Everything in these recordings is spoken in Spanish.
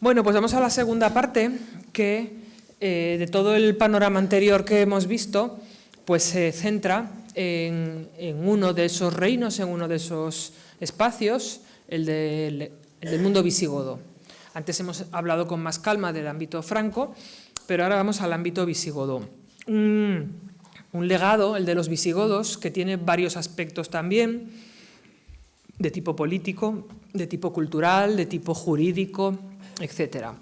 Bueno, pues vamos a la segunda parte, que de todo el panorama anterior que hemos visto, pues se centra en uno de esos reinos, en uno de esos espacios, el del mundo visigodo. Antes hemos hablado con más calma del ámbito franco, pero ahora vamos al ámbito visigodo. Un legado, el de los visigodos, que tiene varios aspectos también, de tipo político, de tipo cultural, de tipo jurídico, etcétera.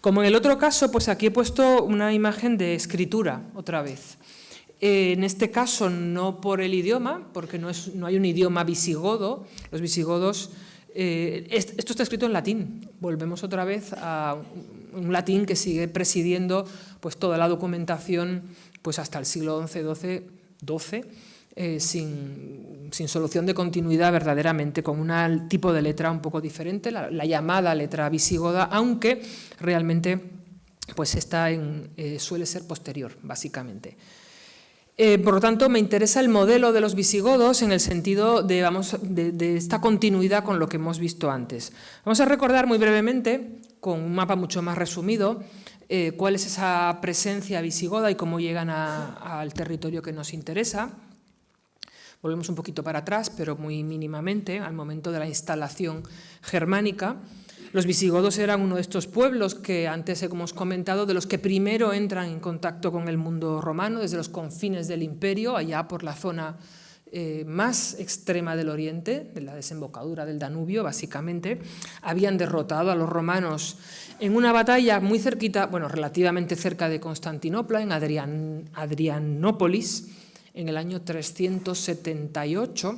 Como en el otro caso, pues aquí he puesto una imagen de escritura, otra vez. En este caso no por el idioma, porque no hay un idioma visigodo. Los visigodos, esto está escrito en latín. Volvemos otra vez a un latín que sigue presidiendo pues, toda la documentación pues, hasta el siglo XI, XII, sin solución de continuidad verdaderamente, con un tipo de letra un poco diferente, la llamada letra visigoda, aunque realmente pues esta suele ser posterior, básicamente. Por lo tanto, me interesa el modelo de los visigodos en el sentido de esta continuidad con lo que hemos visto antes. Vamos a recordar muy brevemente, con un mapa mucho más resumido, cuál es esa presencia visigoda y cómo llegan al territorio que nos interesa. Volvemos un poquito para atrás, pero muy mínimamente, al momento de la instalación germánica. Los visigodos eran uno de estos pueblos que antes hemos comentado, de los que primero entran en contacto con el mundo romano, desde los confines del imperio, allá por la zona más extrema del oriente, de la desembocadura del Danubio, básicamente. Habían derrotado a los romanos en una batalla muy cerquita, bueno, relativamente cerca de Constantinopla, en Adrianópolis, en el año 378,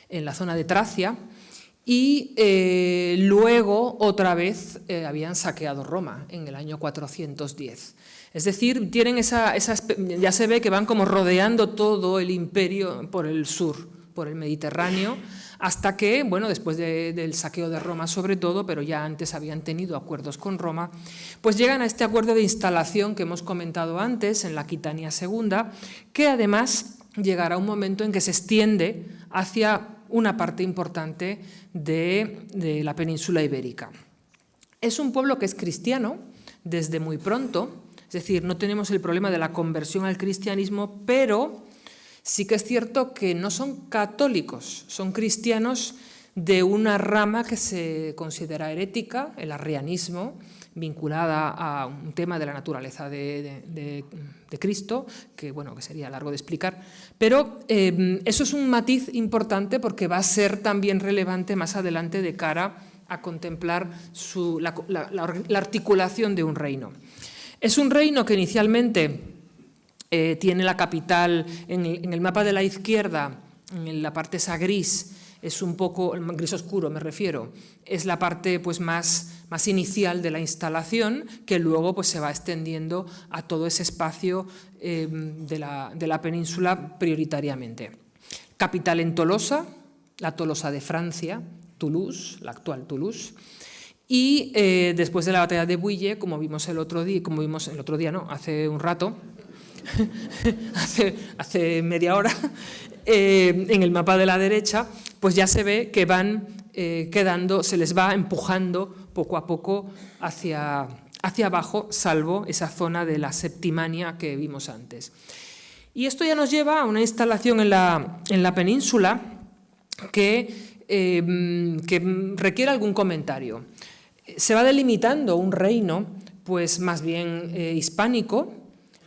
en la zona de Tracia, y luego otra vez habían saqueado Roma en el año 410. Es decir, tienen ya se ve que van como rodeando todo el imperio por el sur, por el Mediterráneo, hasta que, bueno, después del saqueo de Roma sobre todo, pero ya antes habían tenido acuerdos con Roma, pues llegan a este acuerdo de instalación que hemos comentado antes, en la Aquitania II, que además llegará un momento en que se extiende hacia una parte importante de la península ibérica. Es un pueblo que es cristiano desde muy pronto, es decir, no tenemos el problema de la conversión al cristianismo, pero sí que es cierto que no son católicos, son cristianos de una rama que se considera herética, el arrianismo, vinculada a un tema de la naturaleza de Cristo, que, bueno, que sería largo de explicar, pero eso es un matiz importante porque va a ser también relevante más adelante de cara a contemplar la articulación de un reino. Es un reino que inicialmente tiene la capital en el mapa de la izquierda, en la parte esa gris, es un poco, el gris oscuro me refiero, es la parte pues, más inicial de la instalación, que luego pues, se va extendiendo a todo ese espacio de la península prioritariamente. Capital en Tolosa, la Tolosa de Francia, Toulouse, la actual Toulouse. Y después de la batalla de Bouillé, hace un rato, hace media hora, en el mapa de la derecha, pues ya se ve que van quedando, se les va empujando poco a poco hacia abajo, salvo esa zona de la Septimania que vimos antes. Y esto ya nos lleva a una instalación en la península que requiere algún comentario. Se va delimitando un reino, pues más bien hispánico,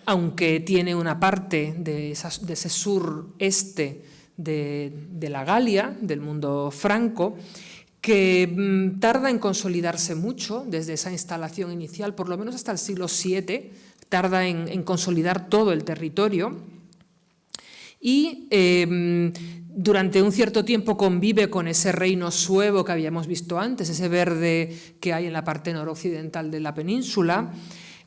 aunque tiene una parte de ese sureste de la Galia, del mundo franco, que tarda en consolidarse mucho desde esa instalación inicial, por lo menos hasta el siglo VII, tarda en consolidar todo el territorio y durante un cierto tiempo convive con ese reino suevo que habíamos visto antes, ese verde que hay en la parte noroccidental de la península,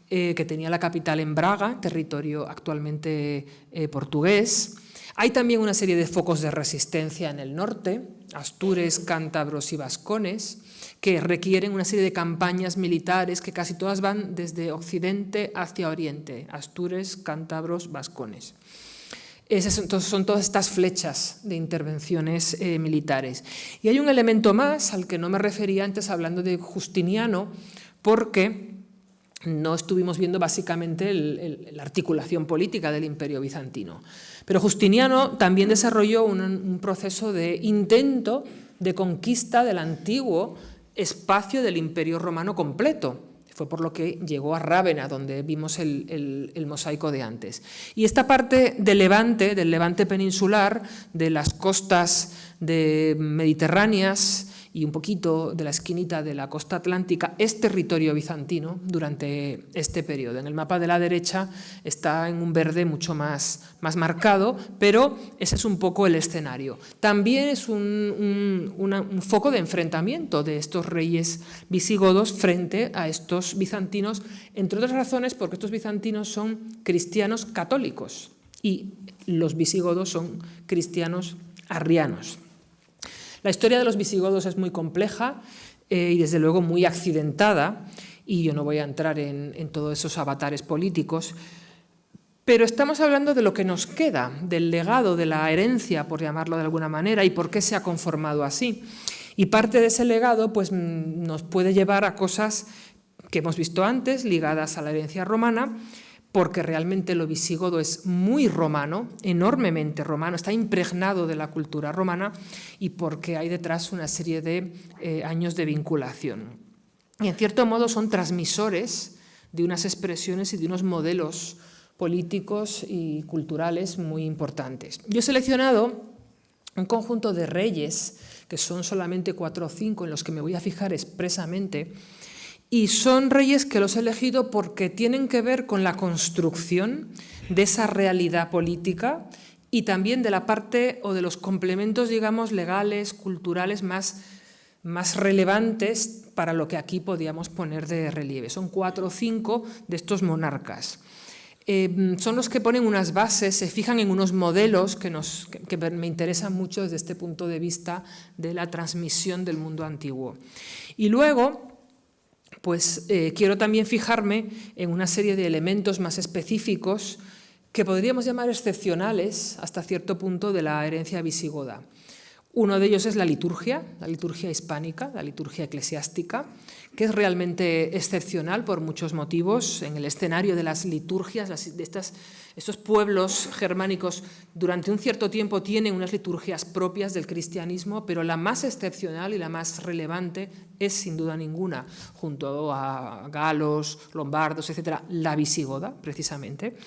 que tenía la capital en Braga, territorio actualmente portugués. Hay también una serie de focos de resistencia en el norte, astures, cántabros y vascones, que requieren una serie de campañas militares que casi todas van desde occidente hacia oriente, astures, cántabros, vascones. Entonces, son todas estas flechas de intervenciones militares. Y hay un elemento más al que no me refería antes hablando de Justiniano, porque no estuvimos viendo básicamente la articulación política del Imperio bizantino. Pero Justiniano también desarrolló un proceso de intento de conquista del antiguo espacio del Imperio romano completo. Fue por lo que llegó a Rávena, donde vimos el mosaico de antes. Y esta parte del Levante peninsular, de las costas mediterráneas y un poquito de la esquinita de la costa atlántica, es territorio bizantino durante este periodo. En el mapa de la derecha está en un verde mucho más marcado, pero ese es un poco el escenario. También es un foco de enfrentamiento de estos reyes visigodos frente a estos bizantinos, entre otras razones porque estos bizantinos son cristianos católicos y los visigodos son cristianos arrianos. La historia de los visigodos es muy compleja y desde luego muy accidentada, y yo no voy a entrar en todos esos avatares políticos, pero estamos hablando de lo que nos queda, del legado, de la herencia, por llamarlo de alguna manera, y por qué se ha conformado así. Y parte de ese legado pues, nos puede llevar a cosas que hemos visto antes, ligadas a la herencia romana, porque realmente lo visigodo es muy romano, enormemente romano, está impregnado de la cultura romana, y porque hay detrás una serie de años de vinculación. Y en cierto modo son transmisores de unas expresiones y de unos modelos políticos y culturales muy importantes. Yo he seleccionado un conjunto de reyes, que son solamente 4 o 5, en los que me voy a fijar expresamente, y son reyes que los he elegido porque tienen que ver con la construcción de esa realidad política y también de la parte o de los complementos, digamos, legales, culturales más relevantes para lo que aquí podíamos poner de relieve. Son 4 o 5 de estos monarcas. Son los que ponen unas bases, se fijan en unos modelos que me interesan mucho desde este punto de vista de la transmisión del mundo antiguo. Y luego, pues quiero también fijarme en una serie de elementos más específicos que podríamos llamar excepcionales hasta cierto punto de la herencia visigoda. Uno de ellos es la liturgia hispánica, la liturgia eclesiástica, que es realmente excepcional por muchos motivos. En el escenario de las liturgias, de estos pueblos germánicos, durante un cierto tiempo tienen unas liturgias propias del cristianismo, pero la más excepcional y la más relevante es, sin duda ninguna, junto a galos, lombardos, etcétera, la visigoda, precisamente.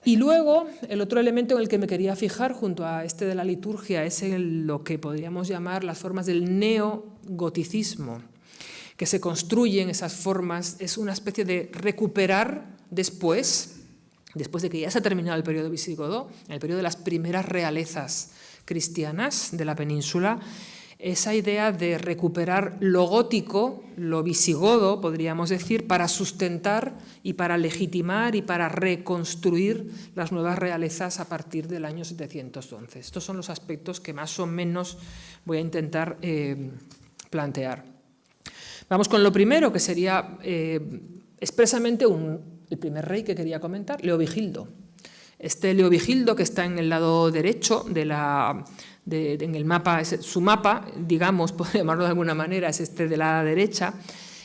Y luego, el otro elemento en el que me quería fijar, junto a este de la liturgia, es en lo que podríamos llamar las formas del neogoticismo, que se construyen esas formas, es una especie de recuperar después de que ya se ha terminado el periodo visigodo, en el periodo de las primeras realezas cristianas de la península, esa idea de recuperar lo gótico, lo visigodo, podríamos decir, para sustentar y para legitimar y para reconstruir las nuevas realezas a partir del año 711. Estos son los aspectos que más o menos voy a intentar plantear. Vamos con lo primero, que sería expresamente el primer rey que quería comentar, Leovigildo. Este Leovigildo, que está en el lado derecho en el mapa, su mapa, digamos, por llamarlo de alguna manera, es este de la derecha,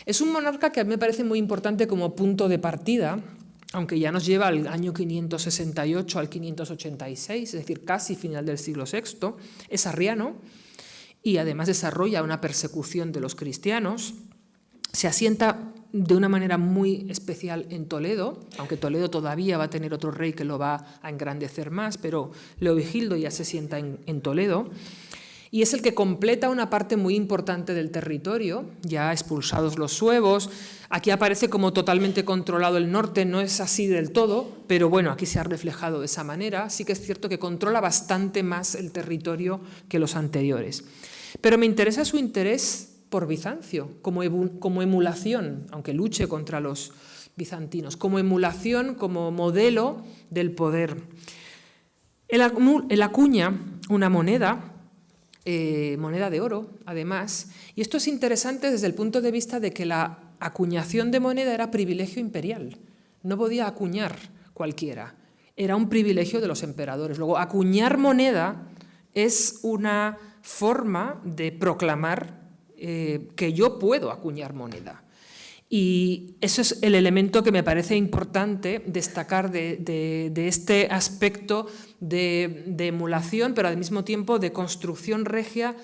es un monarca que a mí me parece muy importante como punto de partida, aunque ya nos lleva al año 568 al 586, es decir, casi final del siglo VI, es arriano y además desarrolla una persecución de los cristianos, se asienta de una manera muy especial en Toledo, aunque Toledo todavía va a tener otro rey que lo va a engrandecer más, pero Leovigildo ya se sienta en Toledo, y es el que completa una parte muy importante del territorio, ya expulsados los suevos. Aquí aparece como totalmente controlado el norte, no es así del todo, pero bueno, aquí se ha reflejado de esa manera. Sí que es cierto que controla bastante más el territorio que los anteriores. Pero me interesa su interés por Bizancio, como emulación, aunque luche contra los bizantinos, como emulación, como modelo del poder. Él acuña una moneda de oro, además, y esto es interesante desde el punto de vista de que la acuñación de moneda era privilegio imperial, no podía acuñar cualquiera. era un privilegio de los emperadores. Luego, acuñar moneda es una forma de proclamar que yo puedo acuñar moneda. Y eso es el elemento que me parece importante destacar de este aspecto de emulación, pero al mismo tiempo de construcción regia,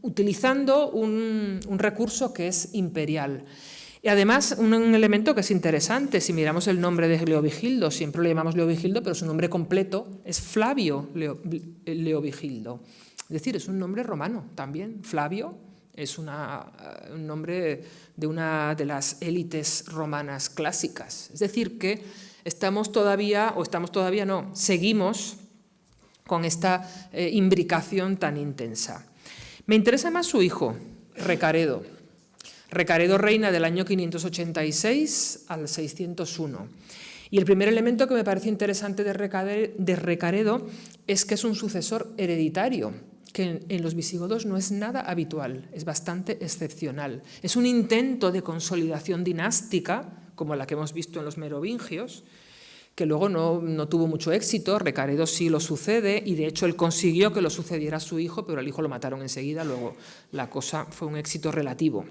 utilizando un recurso que es imperial. Y además, un elemento que es interesante, si miramos el nombre de Leovigildo, siempre lo llamamos Leovigildo, pero su nombre completo es Flavio Leovigildo. Es decir, es un nombre romano también. Flavio es un nombre de una de las élites romanas clásicas. Es decir, que seguimos con esta imbricación tan intensa. Me interesa más su hijo, Recaredo. Recaredo reina del año 586 al 601. Y el primer elemento que me parece interesante de Recaredo es que es un sucesor hereditario, que en los visigodos no es nada habitual, es bastante excepcional. Es un intento de consolidación dinástica, como la que hemos visto en los merovingios, que luego no tuvo mucho éxito. Recaredo sí lo sucede, y de hecho él consiguió que lo sucediera a su hijo, pero al hijo lo mataron enseguida, luego la cosa fue un éxito relativo.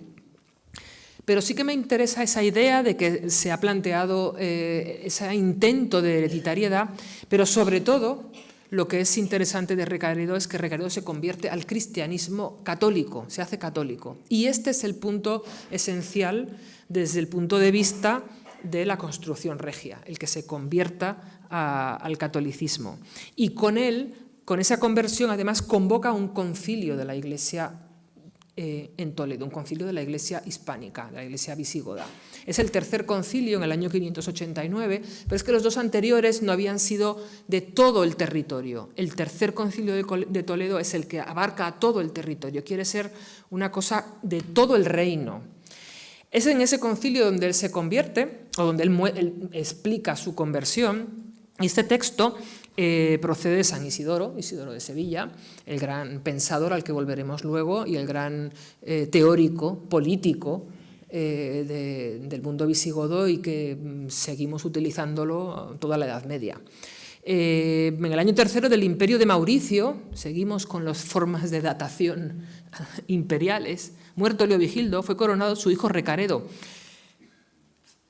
Pero sí que me interesa esa idea de que se ha planteado ese intento de hereditariedad, pero sobre todo lo que es interesante de Recaredo es que Recaredo se convierte al cristianismo católico, se hace católico. Y este es el punto esencial desde el punto de vista de la construcción regia, el que se convierta al catolicismo. Y con él, con esa conversión, además convoca un concilio de la Iglesia en Toledo, un concilio de la Iglesia hispánica, de la Iglesia visigoda. Es el tercer concilio en el año 589, pero es que los dos anteriores no habían sido de todo el territorio. El tercer concilio de Toledo es el que abarca a todo el territorio, quiere ser una cosa de todo el reino. Es en ese concilio donde él se convierte, o donde él explica su conversión, y este texto procede de San Isidoro de Sevilla, el gran pensador al que volveremos luego y el gran teórico político del mundo visigodo, y que seguimos utilizándolo toda la Edad Media. En el año tercero del imperio de Mauricio, seguimos con las formas de datación imperiales, muerto Leovigildo, fue coronado su hijo Recaredo.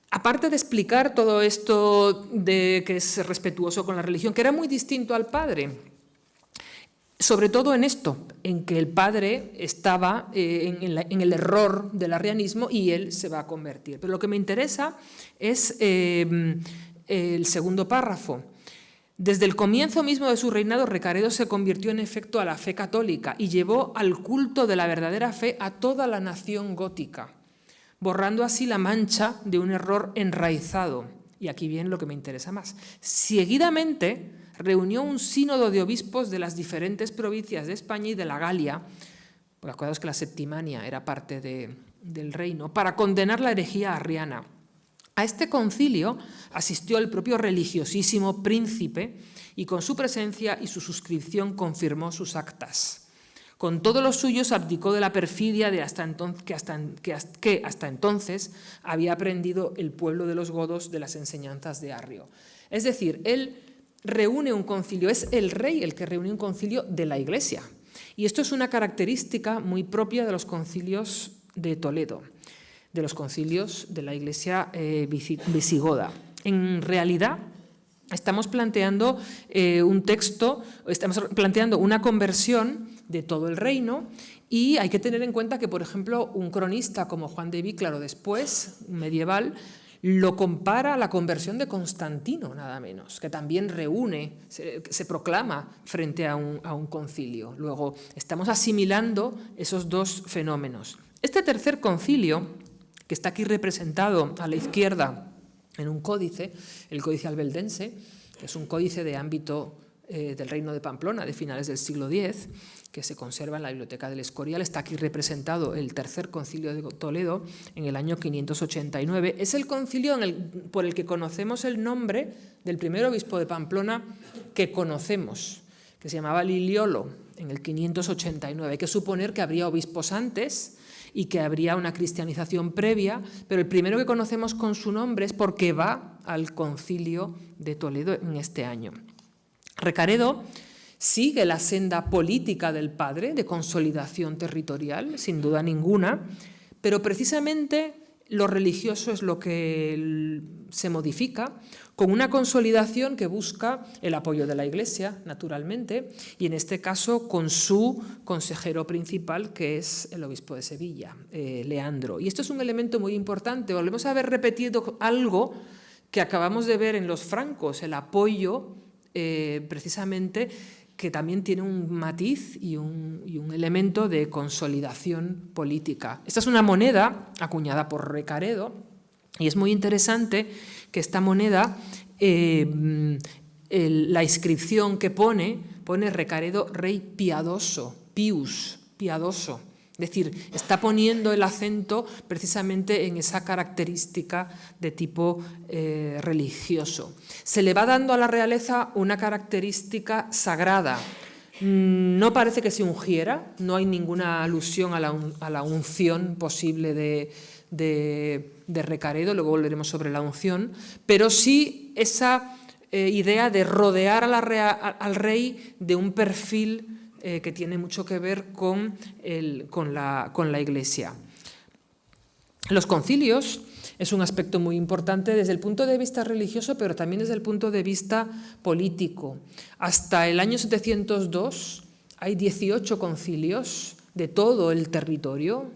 Aparte de explicar todo esto de que es respetuoso con la religión, que era muy distinto al padre, sobre todo en esto, en que el padre estaba en el error del arrianismo y él se va a convertir. Pero lo que me interesa es el segundo párrafo. Desde el comienzo mismo de su reinado, Recaredo se convirtió en efecto a la fe católica y llevó al culto de la verdadera fe a toda la nación gótica, borrando así la mancha de un error enraizado. Y aquí viene lo que me interesa más. Seguidamente reunió un sínodo de obispos de las diferentes provincias de España y de la Galia, porque acordaos que la Septimania era parte del reino, para condenar la herejía arriana. A este concilio asistió el propio religiosísimo príncipe y con su presencia y su suscripción confirmó sus actas. Con todos los suyos abdicó de la perfidia que hasta entonces había aprendido el pueblo de los godos de las enseñanzas de Arrio. Es decir, él reúne un concilio, es el rey el que reúne un concilio de la Iglesia. Y esto es una característica muy propia de los concilios de Toledo, de los concilios de la Iglesia visigoda. En realidad, estamos planteando un texto, estamos planteando una conversión de todo el reino, y hay que tener en cuenta que, por ejemplo, un cronista como Juan de Víclaro, después, medieval, lo compara a la conversión de Constantino, nada menos, que también reúne, se proclama frente a un concilio. Luego, estamos asimilando esos dos fenómenos. Este tercer concilio, que está aquí representado a la izquierda en un códice, el Códice Albeldense, que es un códice de ámbito del Reino de Pamplona de finales del siglo X, que se conserva en la Biblioteca del Escorial. Está aquí representado el tercer concilio de Toledo en el año 589. Es el concilio por el que conocemos el nombre del primer obispo de Pamplona que conocemos, que se llamaba Liliolo, en el 589. Hay que suponer que habría obispos antes y que habría una cristianización previa, pero el primero que conocemos con su nombre es porque va al Concilio de Toledo en este año. Recaredo sigue la senda política del padre de consolidación territorial, sin duda ninguna, pero precisamente lo religioso es lo que se modifica, con una consolidación que busca el apoyo de la Iglesia, naturalmente, y en este caso con su consejero principal, que es el obispo de Sevilla, Leandro. Y esto es un elemento muy importante. Volvemos a ver repetido algo que acabamos de ver en los francos, el apoyo precisamente, que también tiene un matiz y un elemento de consolidación política. Esta es una moneda acuñada por Recaredo y es muy interesante que esta moneda, la inscripción que pone Recaredo rey piadoso, pius, piadoso. Es decir, está poniendo el acento precisamente en esa característica de tipo religioso. Se le va dando a la realeza una característica sagrada. No parece que se ungiera, no hay ninguna alusión a la unción posible de Recaredo, luego volveremos sobre la unción, pero sí esa idea de rodear al rey de un perfil que tiene mucho que ver con la Iglesia. Los concilios es un aspecto muy importante desde el punto de vista religioso, pero también desde el punto de vista político. Hasta el año 702 hay 18 concilios de todo el territorio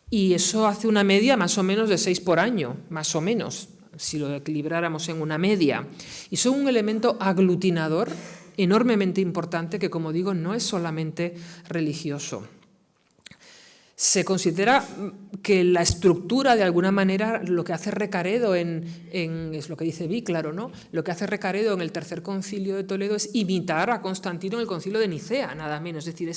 y eso hace una media más o menos de 6 por año, más o menos, si lo equilibráramos en una media. Y son un elemento aglutinador enormemente importante que, como digo, no es solamente religioso. Se considera que la estructura, de alguna manera, lo que hace Recaredo es lo que dice Víclaro, ¿no? Lo que hace Recaredo en el tercer concilio de Toledo es imitar a Constantino en el concilio de Nicea, nada menos. Es decir,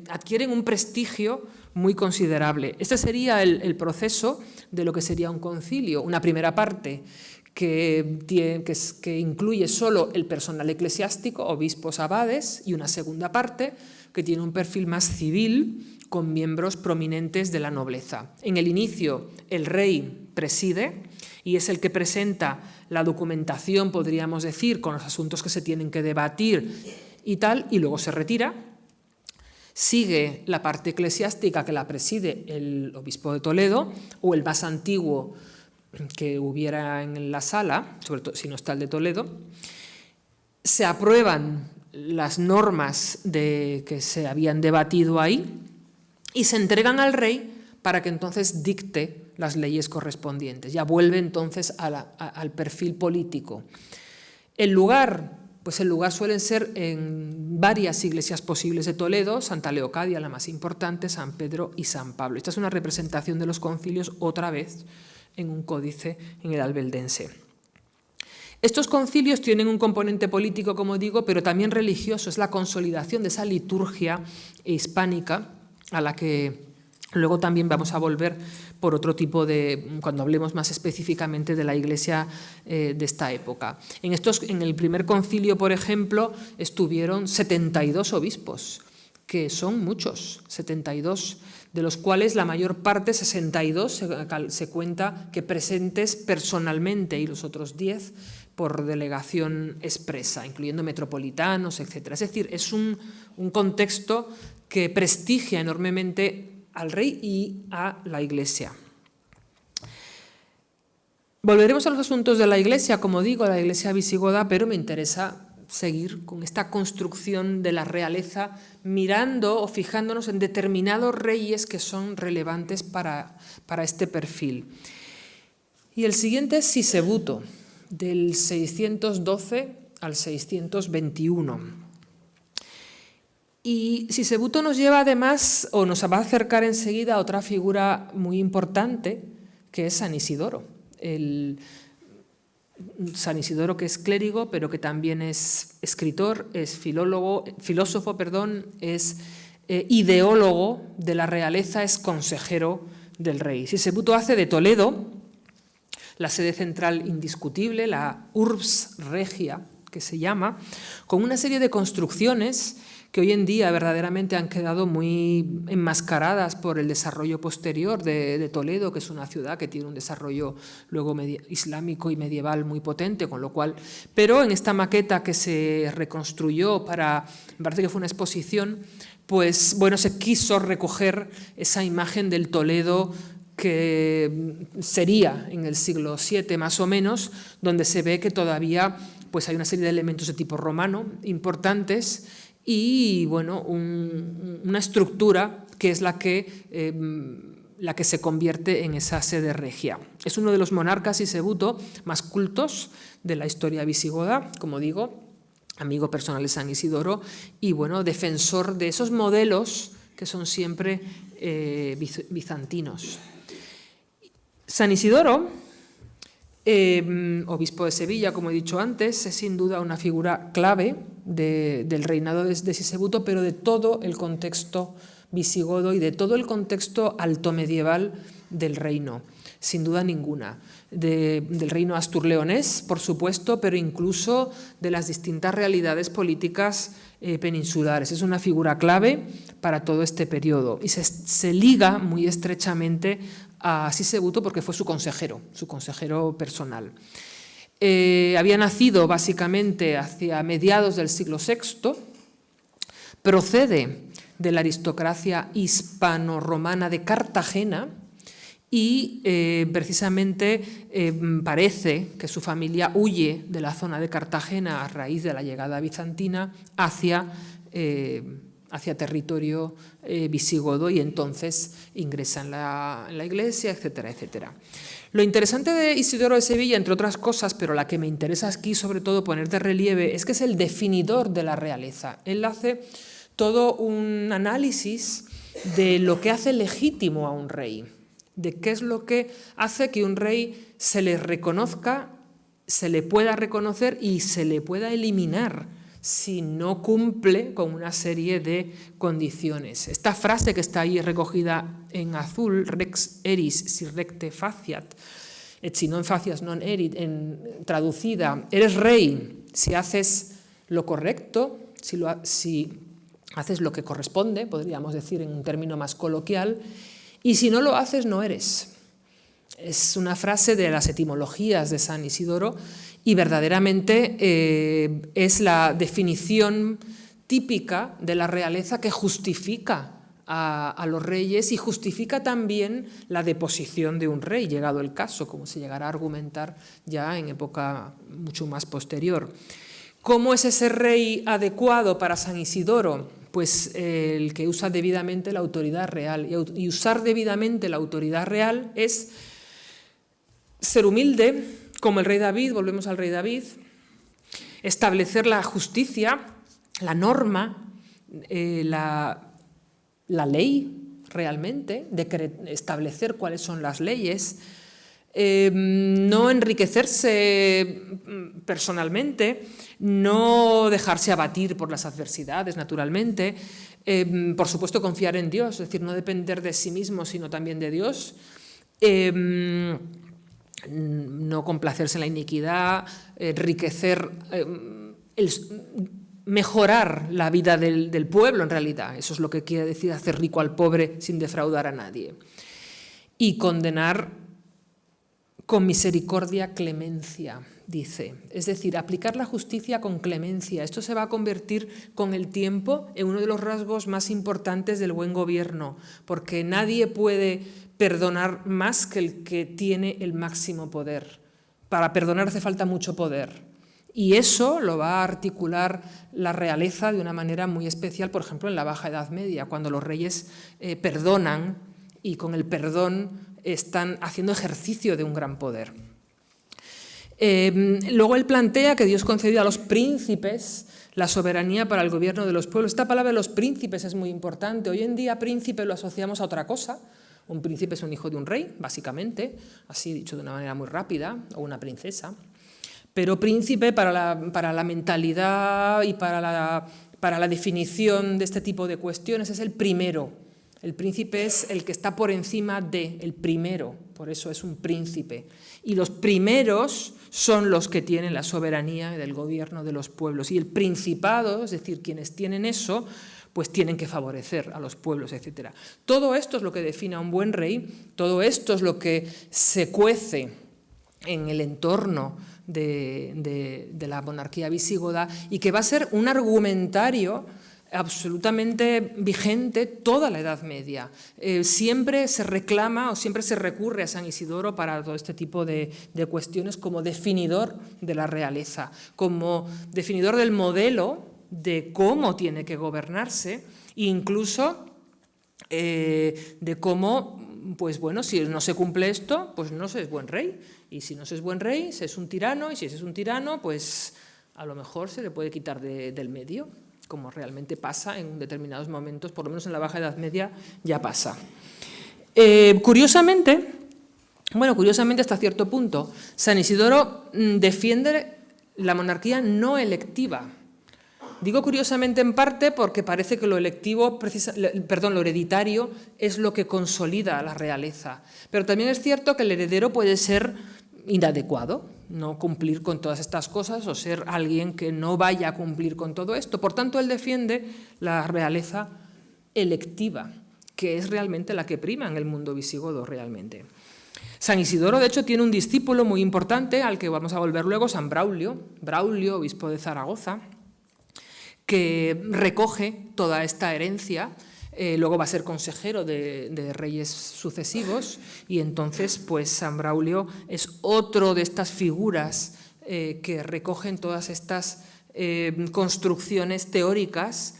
adquieren un prestigio muy considerable. Este sería el proceso de lo que sería un concilio. Una primera parte que incluye solo el personal eclesiástico, obispos, abades, y una segunda parte que tiene un perfil más civil, con miembros prominentes de la nobleza. En el inicio, el rey preside y es el que presenta la documentación, podríamos decir, con los asuntos que se tienen que debatir y tal, y luego se retira. Sigue la parte eclesiástica, que la preside el obispo de Toledo, o el más antiguo que hubiera en la sala, sobre todo si no está el de Toledo. Se aprueban las normas que se habían debatido ahí y se entregan al rey para que entonces dicte las leyes correspondientes. Ya vuelve entonces al perfil político. El lugar suelen ser en varias iglesias posibles de Toledo: Santa Leocadia, la más importante, San Pedro y San Pablo. Esta es una representación de los concilios, otra vez en un códice en el Albeldense. Estos concilios tienen un componente político, como digo, pero también religioso. Es la consolidación de esa liturgia hispánica a la que luego también vamos a volver por otro tipo cuando hablemos más específicamente de la Iglesia de esta época. En el primer concilio, por ejemplo, estuvieron 72 obispos, que son muchos, 72, de los cuales la mayor parte, 62, se cuenta que presentes personalmente y los otros 10 por delegación expresa, incluyendo metropolitanos, etc. Es decir, es un contexto que prestigia enormemente al rey y a la Iglesia. Volveremos a los asuntos de la Iglesia, como digo, la Iglesia visigoda, pero me interesa seguir con esta construcción de la realeza, mirando o fijándonos en determinados reyes que son relevantes para este perfil. Y el siguiente es Sisebuto, del 612 al 621. Y Sisebuto nos lleva además, o nos va a acercar enseguida a otra figura muy importante, que es San Isidoro. San Isidoro, que es clérigo, pero que también es escritor, es filósofo, es ideólogo de la realeza, es consejero del rey. Sisebuto hace de Toledo la sede central indiscutible, la urbs regia, que se llama, con una serie de construcciones que hoy en día verdaderamente han quedado muy enmascaradas por el desarrollo posterior de Toledo, que es una ciudad que tiene un desarrollo luego islámico y medieval muy potente, con lo cual, pero en esta maqueta que se reconstruyó me parece que fue una exposición, pues bueno, se quiso recoger esa imagen del Toledo que sería en el siglo VII más o menos, donde se ve que todavía pues hay una serie de elementos de tipo romano importantes y bueno, una estructura que es la que se convierte en esa sede regia. Es uno de los monarcas Sisebuto más cultos de la historia visigoda, como digo, amigo personal de San Isidoro y bueno, defensor de esos modelos que son siempre bizantinos. San Isidoro, obispo de Sevilla, como he dicho antes, es sin duda una figura clave del reinado de Sisebuto, pero de todo el contexto visigodo y de todo el contexto altomedieval del reino, sin duda ninguna. Del reino astur-leonés, por supuesto, pero incluso de las distintas realidades políticas peninsulares. Es una figura clave para todo este periodo y se liga muy estrechamente a Sisebuto porque fue su consejero personal. Había nacido básicamente hacia mediados del siglo VI, procede de la aristocracia hispano-romana de Cartagena y precisamente parece que su familia huye de la zona de Cartagena a raíz de la llegada bizantina hacia territorio visigodo y entonces ingresa en la iglesia, etcétera, etcétera. Lo interesante de Isidoro de Sevilla, entre otras cosas, pero la que me interesa aquí sobre todo poner de relieve, es que es el definidor de la realeza. Él hace todo un análisis de lo que hace legítimo a un rey, de qué es lo que hace que un rey se le reconozca, se le pueda reconocer y se le pueda eliminar si no cumple con una serie de condiciones. Esta frase que está ahí recogida en azul, rex eris si recte faciat, et si non facias non erit, traducida, eres rey si haces lo correcto, si haces lo que corresponde, podríamos decir en un término más coloquial, y si no lo haces, no eres. Es una frase de las etimologías de San Isidoro y verdaderamente es la definición típica de la realeza que justifica a los reyes y justifica también la deposición de un rey, llegado el caso, como se llegará a argumentar ya en época mucho más posterior. ¿Cómo es ese rey adecuado para San Isidoro? Pues el que usa debidamente la autoridad real. Y usar debidamente la autoridad real es ser humilde, como el rey David, volvemos al rey David, establecer la justicia, la norma, la ley realmente, establecer cuáles son las leyes, no enriquecerse personalmente, no dejarse abatir por las adversidades, naturalmente, por supuesto confiar en Dios, es decir, no depender de sí mismo, sino también de Dios, no complacerse en la iniquidad, enriquecer, mejorar la vida del pueblo en realidad, eso es lo que quiere decir hacer rico al pobre sin defraudar a nadie, y condenar con misericordia, clemencia, dice. Es decir, aplicar la justicia con clemencia. Esto se va a convertir con el tiempo en uno de los rasgos más importantes del buen gobierno, porque nadie puede perdonar más que el que tiene el máximo poder. Para perdonar hace falta mucho poder. Y eso lo va a articular la realeza de una manera muy especial, por ejemplo, en la Baja Edad Media, cuando los reyes perdonan y con el perdón están haciendo ejercicio de un gran poder. Luego él plantea que Dios concedió a los príncipes la soberanía para el gobierno de los pueblos. Esta palabra de los príncipes es muy importante. Hoy en día príncipe lo asociamos a otra cosa. Un príncipe es un hijo de un rey, básicamente, así dicho de una manera muy rápida, o una princesa. Pero príncipe para la mentalidad y para la definición de este tipo de cuestiones es el primero El príncipe es el que está por encima de, el primero, por eso es un príncipe. Y los primeros son los que tienen la soberanía del gobierno de los pueblos. Y el principado, es decir, quienes tienen eso, pues tienen que favorecer a los pueblos, etc. Todo esto es lo que define a un buen rey, todo esto es lo que se cuece en el entorno de la monarquía visigoda y que va a ser un argumentario absolutamente vigente toda la Edad Media. Siempre se reclama o siempre se recurre a San Isidoro para todo este tipo de cuestiones como definidor de la realeza, como definidor del modelo de cómo tiene que gobernarse e incluso de cómo, pues bueno, si no se cumple esto, pues no se es buen rey. Y si no se es buen rey, se es un tirano, y si se es un tirano, pues a lo mejor se le puede quitar del medio, como realmente pasa en determinados momentos, por lo menos en la Baja Edad Media ya pasa. Curiosamente hasta cierto punto, San Isidoro defiende la monarquía no electiva. Digo curiosamente en parte porque parece que lo hereditario es lo que consolida a la realeza. Pero también es cierto que el heredero puede ser inadecuado, no cumplir con todas estas cosas o ser alguien que no vaya a cumplir con todo esto. Por tanto, él defiende la realeza electiva, que es realmente la que prima en el mundo visigodo realmente. San Isidoro, de hecho, tiene un discípulo muy importante al que vamos a volver luego, San Braulio, obispo de Zaragoza, que recoge toda esta herencia. Luego va a ser consejero de reyes sucesivos y entonces pues San Braulio es otro de estas figuras que recogen todas estas construcciones teóricas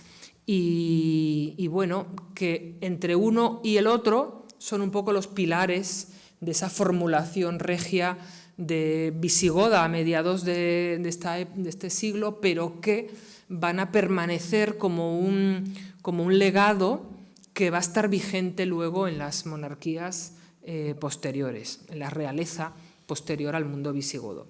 y bueno, que entre uno y el otro son un poco los pilares de esa formulación regia de visigoda a mediados de este siglo, pero que van a permanecer como un legado que va a estar vigente luego en las monarquías posteriores, en la realeza posterior al mundo visigodo.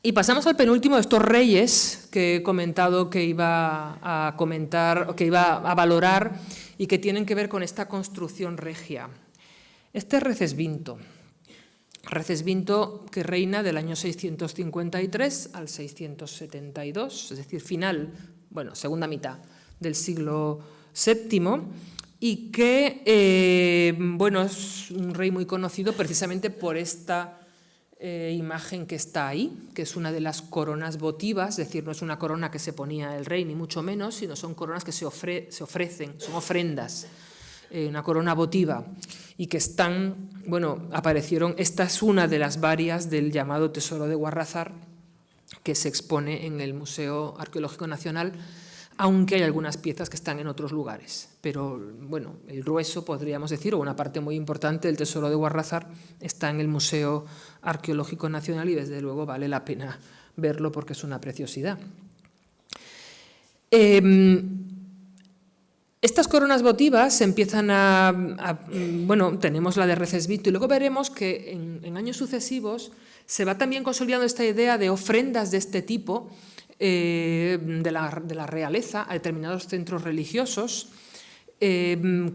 Y pasamos al penúltimo de estos reyes que he comentado que iba a comentar, o que iba a valorar y que tienen que ver con esta construcción regia. Este es Recesvinto. Recesvinto que reina del año 653 al 672, es decir, segunda mitad del siglo VII, y que es un rey muy conocido precisamente por esta imagen que está ahí, que es una de las coronas votivas, es decir, no es una corona que se ponía el rey, ni mucho menos, sino son coronas que se ofrecen, son ofrendas, una corona votiva, y que aparecieron, esta es una de las varias del llamado Tesoro de Guarrazar, que se expone en el Museo Arqueológico Nacional, aunque hay algunas piezas que están en otros lugares. Pero, bueno, el grueso, podríamos decir, o una parte muy importante del Tesoro de Guarrazar está en el Museo Arqueológico Nacional y, desde luego, vale la pena verlo porque es una preciosidad. Estas coronas votivas empiezan tenemos la de Recesvinto y luego veremos que en años sucesivos se va también consolidando esta idea de ofrendas de este tipo de la realeza a determinados centros religiosos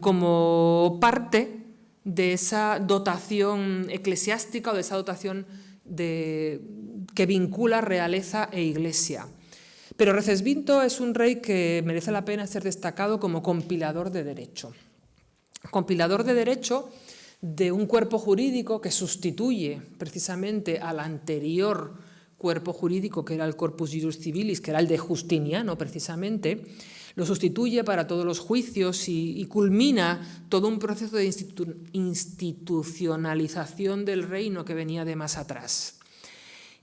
como parte de esa dotación eclesiástica o de esa dotación que vincula realeza e iglesia. Pero Recesvinto es un rey que merece la pena ser destacado como compilador de derecho. Compilador de derecho de un cuerpo jurídico que sustituye precisamente al anterior cuerpo jurídico, que era el Corpus Juris Civilis, que era el de Justiniano precisamente, lo sustituye para todos los juicios y culmina todo un proceso de institucionalización del reino que venía de más atrás.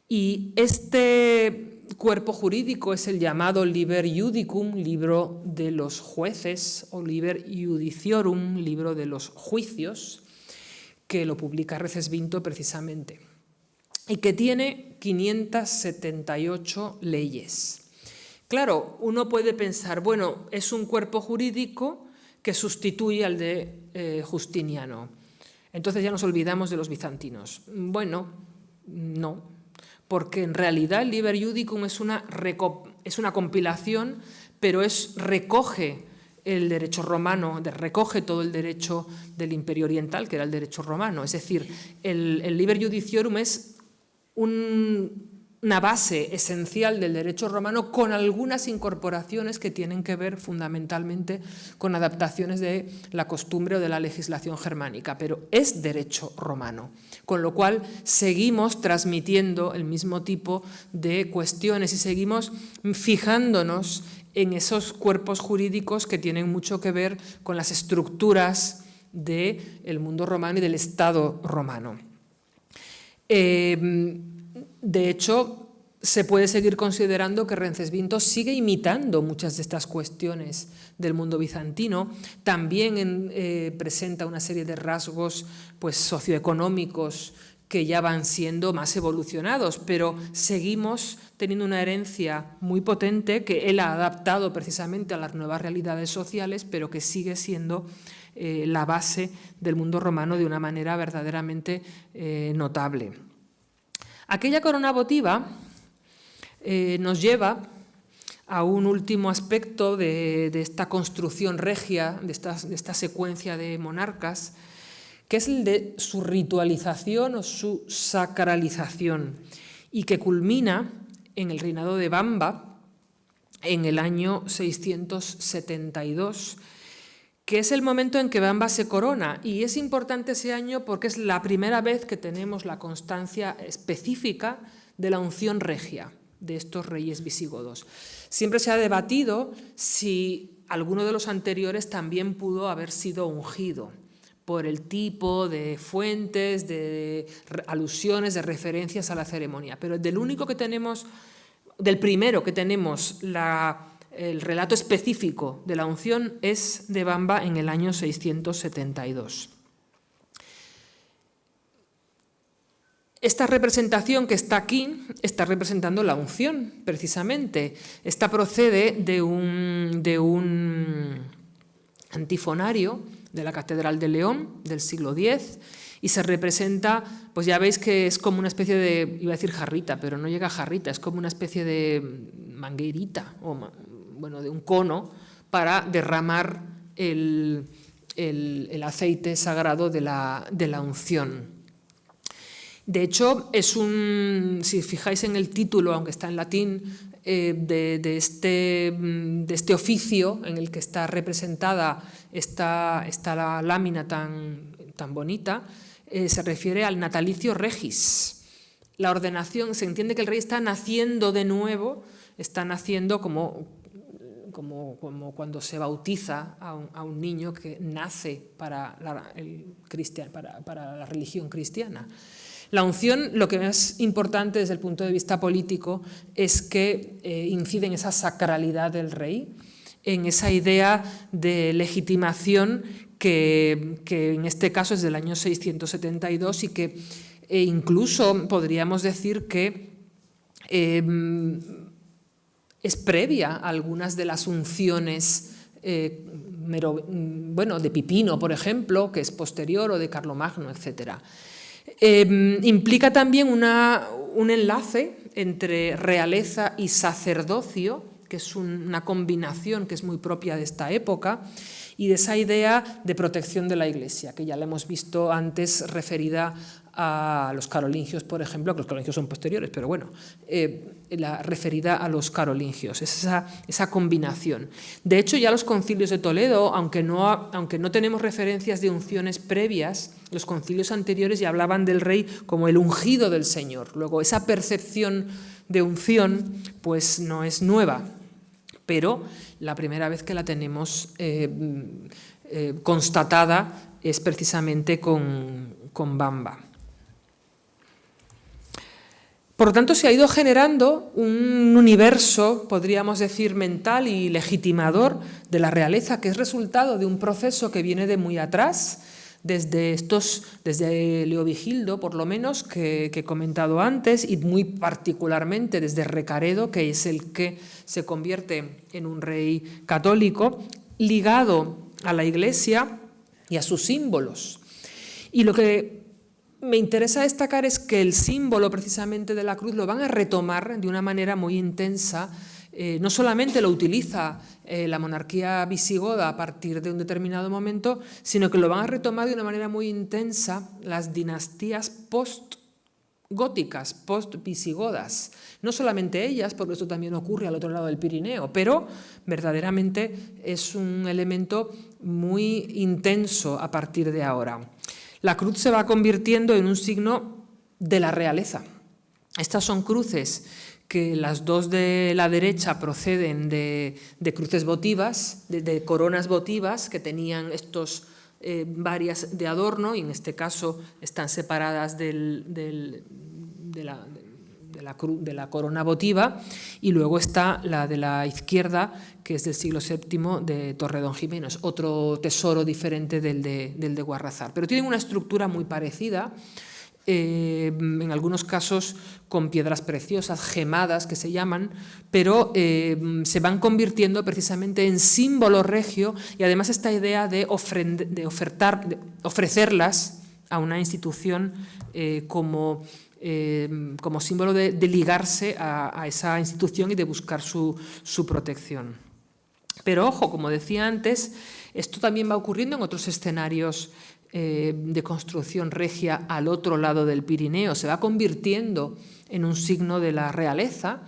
Y este cuerpo jurídico es el llamado Liber Judicum, libro de los jueces, o Liber Judiciorum, libro de los juicios, que lo publica Recesvinto precisamente, y que tiene 578 leyes. Claro, uno puede pensar, bueno, es un cuerpo jurídico que sustituye al de Justiniano. Entonces ya nos olvidamos de los bizantinos. Bueno, no, porque en realidad el Liber Judicum es una compilación, pero recoge el derecho romano, recoge todo el derecho del Imperio Oriental, que era el derecho romano. Es decir, el Liber Judiciorum es una base esencial del derecho romano, con algunas incorporaciones que tienen que ver fundamentalmente con adaptaciones de la costumbre o de la legislación germánica, pero es derecho romano, con lo cual seguimos transmitiendo el mismo tipo de cuestiones y seguimos fijándonos en esos cuerpos jurídicos que tienen mucho que ver con las estructuras del mundo romano y del Estado romano. De hecho, se puede seguir considerando que Recesvinto sigue imitando muchas de estas cuestiones del mundo bizantino. También presenta una serie de rasgos pues, socioeconómicos que ya van siendo más evolucionados, pero seguimos teniendo una herencia muy potente que él ha adaptado precisamente a las nuevas realidades sociales, pero que sigue siendo la base del mundo romano de una manera verdaderamente notable. Aquella corona votiva nos lleva a un último aspecto de esta construcción regia, de esta secuencia de monarcas, que es el de su ritualización o su sacralización, y que culmina en el reinado de Bamba en el año 672, que es el momento en que Bamba se corona. Y es importante ese año porque es la primera vez que tenemos la constancia específica de la unción regia de estos reyes visigodos. Siempre se ha debatido si alguno de los anteriores también pudo haber sido ungido, por el tipo de fuentes, de alusiones, de referencias a la ceremonia. Pero del primero que tenemos el relato específico de la unción es de Bamba en el año 672. Esta representación que está aquí está representando la unción, precisamente. Esta procede de un antifonario de la Catedral de León del siglo X y se representa, pues ya veis que es como una especie de, iba a decir jarrita, pero no llega a jarrita, es como una especie de manguerita, o bueno, de un cono para derramar el aceite sagrado de la unción. De hecho, si fijáis en el título, aunque está en latín, de este oficio en el que está representada esta lámina tan bonita, se refiere al natalicio regis. La ordenación, se entiende que el rey está naciendo de nuevo, está naciendo como cuando se bautiza a un niño que nace para la religión cristiana. La unción, lo que es importante desde el punto de vista político es que incide en esa sacralidad del rey, en esa idea de legitimación que en este caso es del año 672 y que incluso podríamos decir que es previa a algunas de las unciones de Pipino, por ejemplo, que es posterior, o de Carlomagno, etcétera. Implica también un enlace entre realeza y sacerdocio, que es una combinación que es muy propia de esta época, y de esa idea de protección de la Iglesia, que ya la hemos visto antes referida a los carolingios, por ejemplo, que los carolingios son posteriores, pero bueno, la referida a los carolingios, es esa combinación. De hecho, ya los concilios de Toledo, aunque no tenemos referencias de unciones previas, los concilios anteriores ya hablaban del rey como el ungido del Señor. Luego, esa percepción de unción pues no es nueva, pero la primera vez que la tenemos constatada es precisamente con Bamba. Por lo tanto, se ha ido generando un universo, podríamos decir, mental y legitimador de la realeza, que es resultado de un proceso que viene de muy atrás, desde Leovigildo, por lo menos, que he comentado antes, y muy particularmente desde Recaredo, que es el que se convierte en un rey católico, ligado a la Iglesia y a sus símbolos. Y lo que me interesa destacar es que el símbolo precisamente de la cruz lo van a retomar de una manera muy intensa no solamente lo utiliza la monarquía visigoda a partir de un determinado momento, sino que lo van a retomar de una manera muy intensa las dinastías post-góticas, post-visigodas. No solamente ellas, porque esto también ocurre al otro lado del Pirineo, pero verdaderamente es un elemento muy intenso a partir de ahora. La cruz se va convirtiendo en un signo de la realeza. Estas son cruces que las dos de la derecha proceden de cruces votivas, de coronas votivas que tenían estos varias de adorno, y en este caso están separadas de la corona votiva, y luego está la de la izquierda, que es del siglo VII, de Torredonjimeno, otro tesoro diferente del de Guarrazar, pero tienen una estructura muy parecida, en algunos casos con piedras preciosas, gemadas que se llaman, pero se van convirtiendo precisamente en símbolo regio, y además esta idea de ofrecerlas a una institución como símbolo de ligarse a esa institución y de buscar su protección. Pero ojo, como decía antes, esto también va ocurriendo en otros escenarios de construcción regia al otro lado del Pirineo. Se va convirtiendo en un signo de la realeza,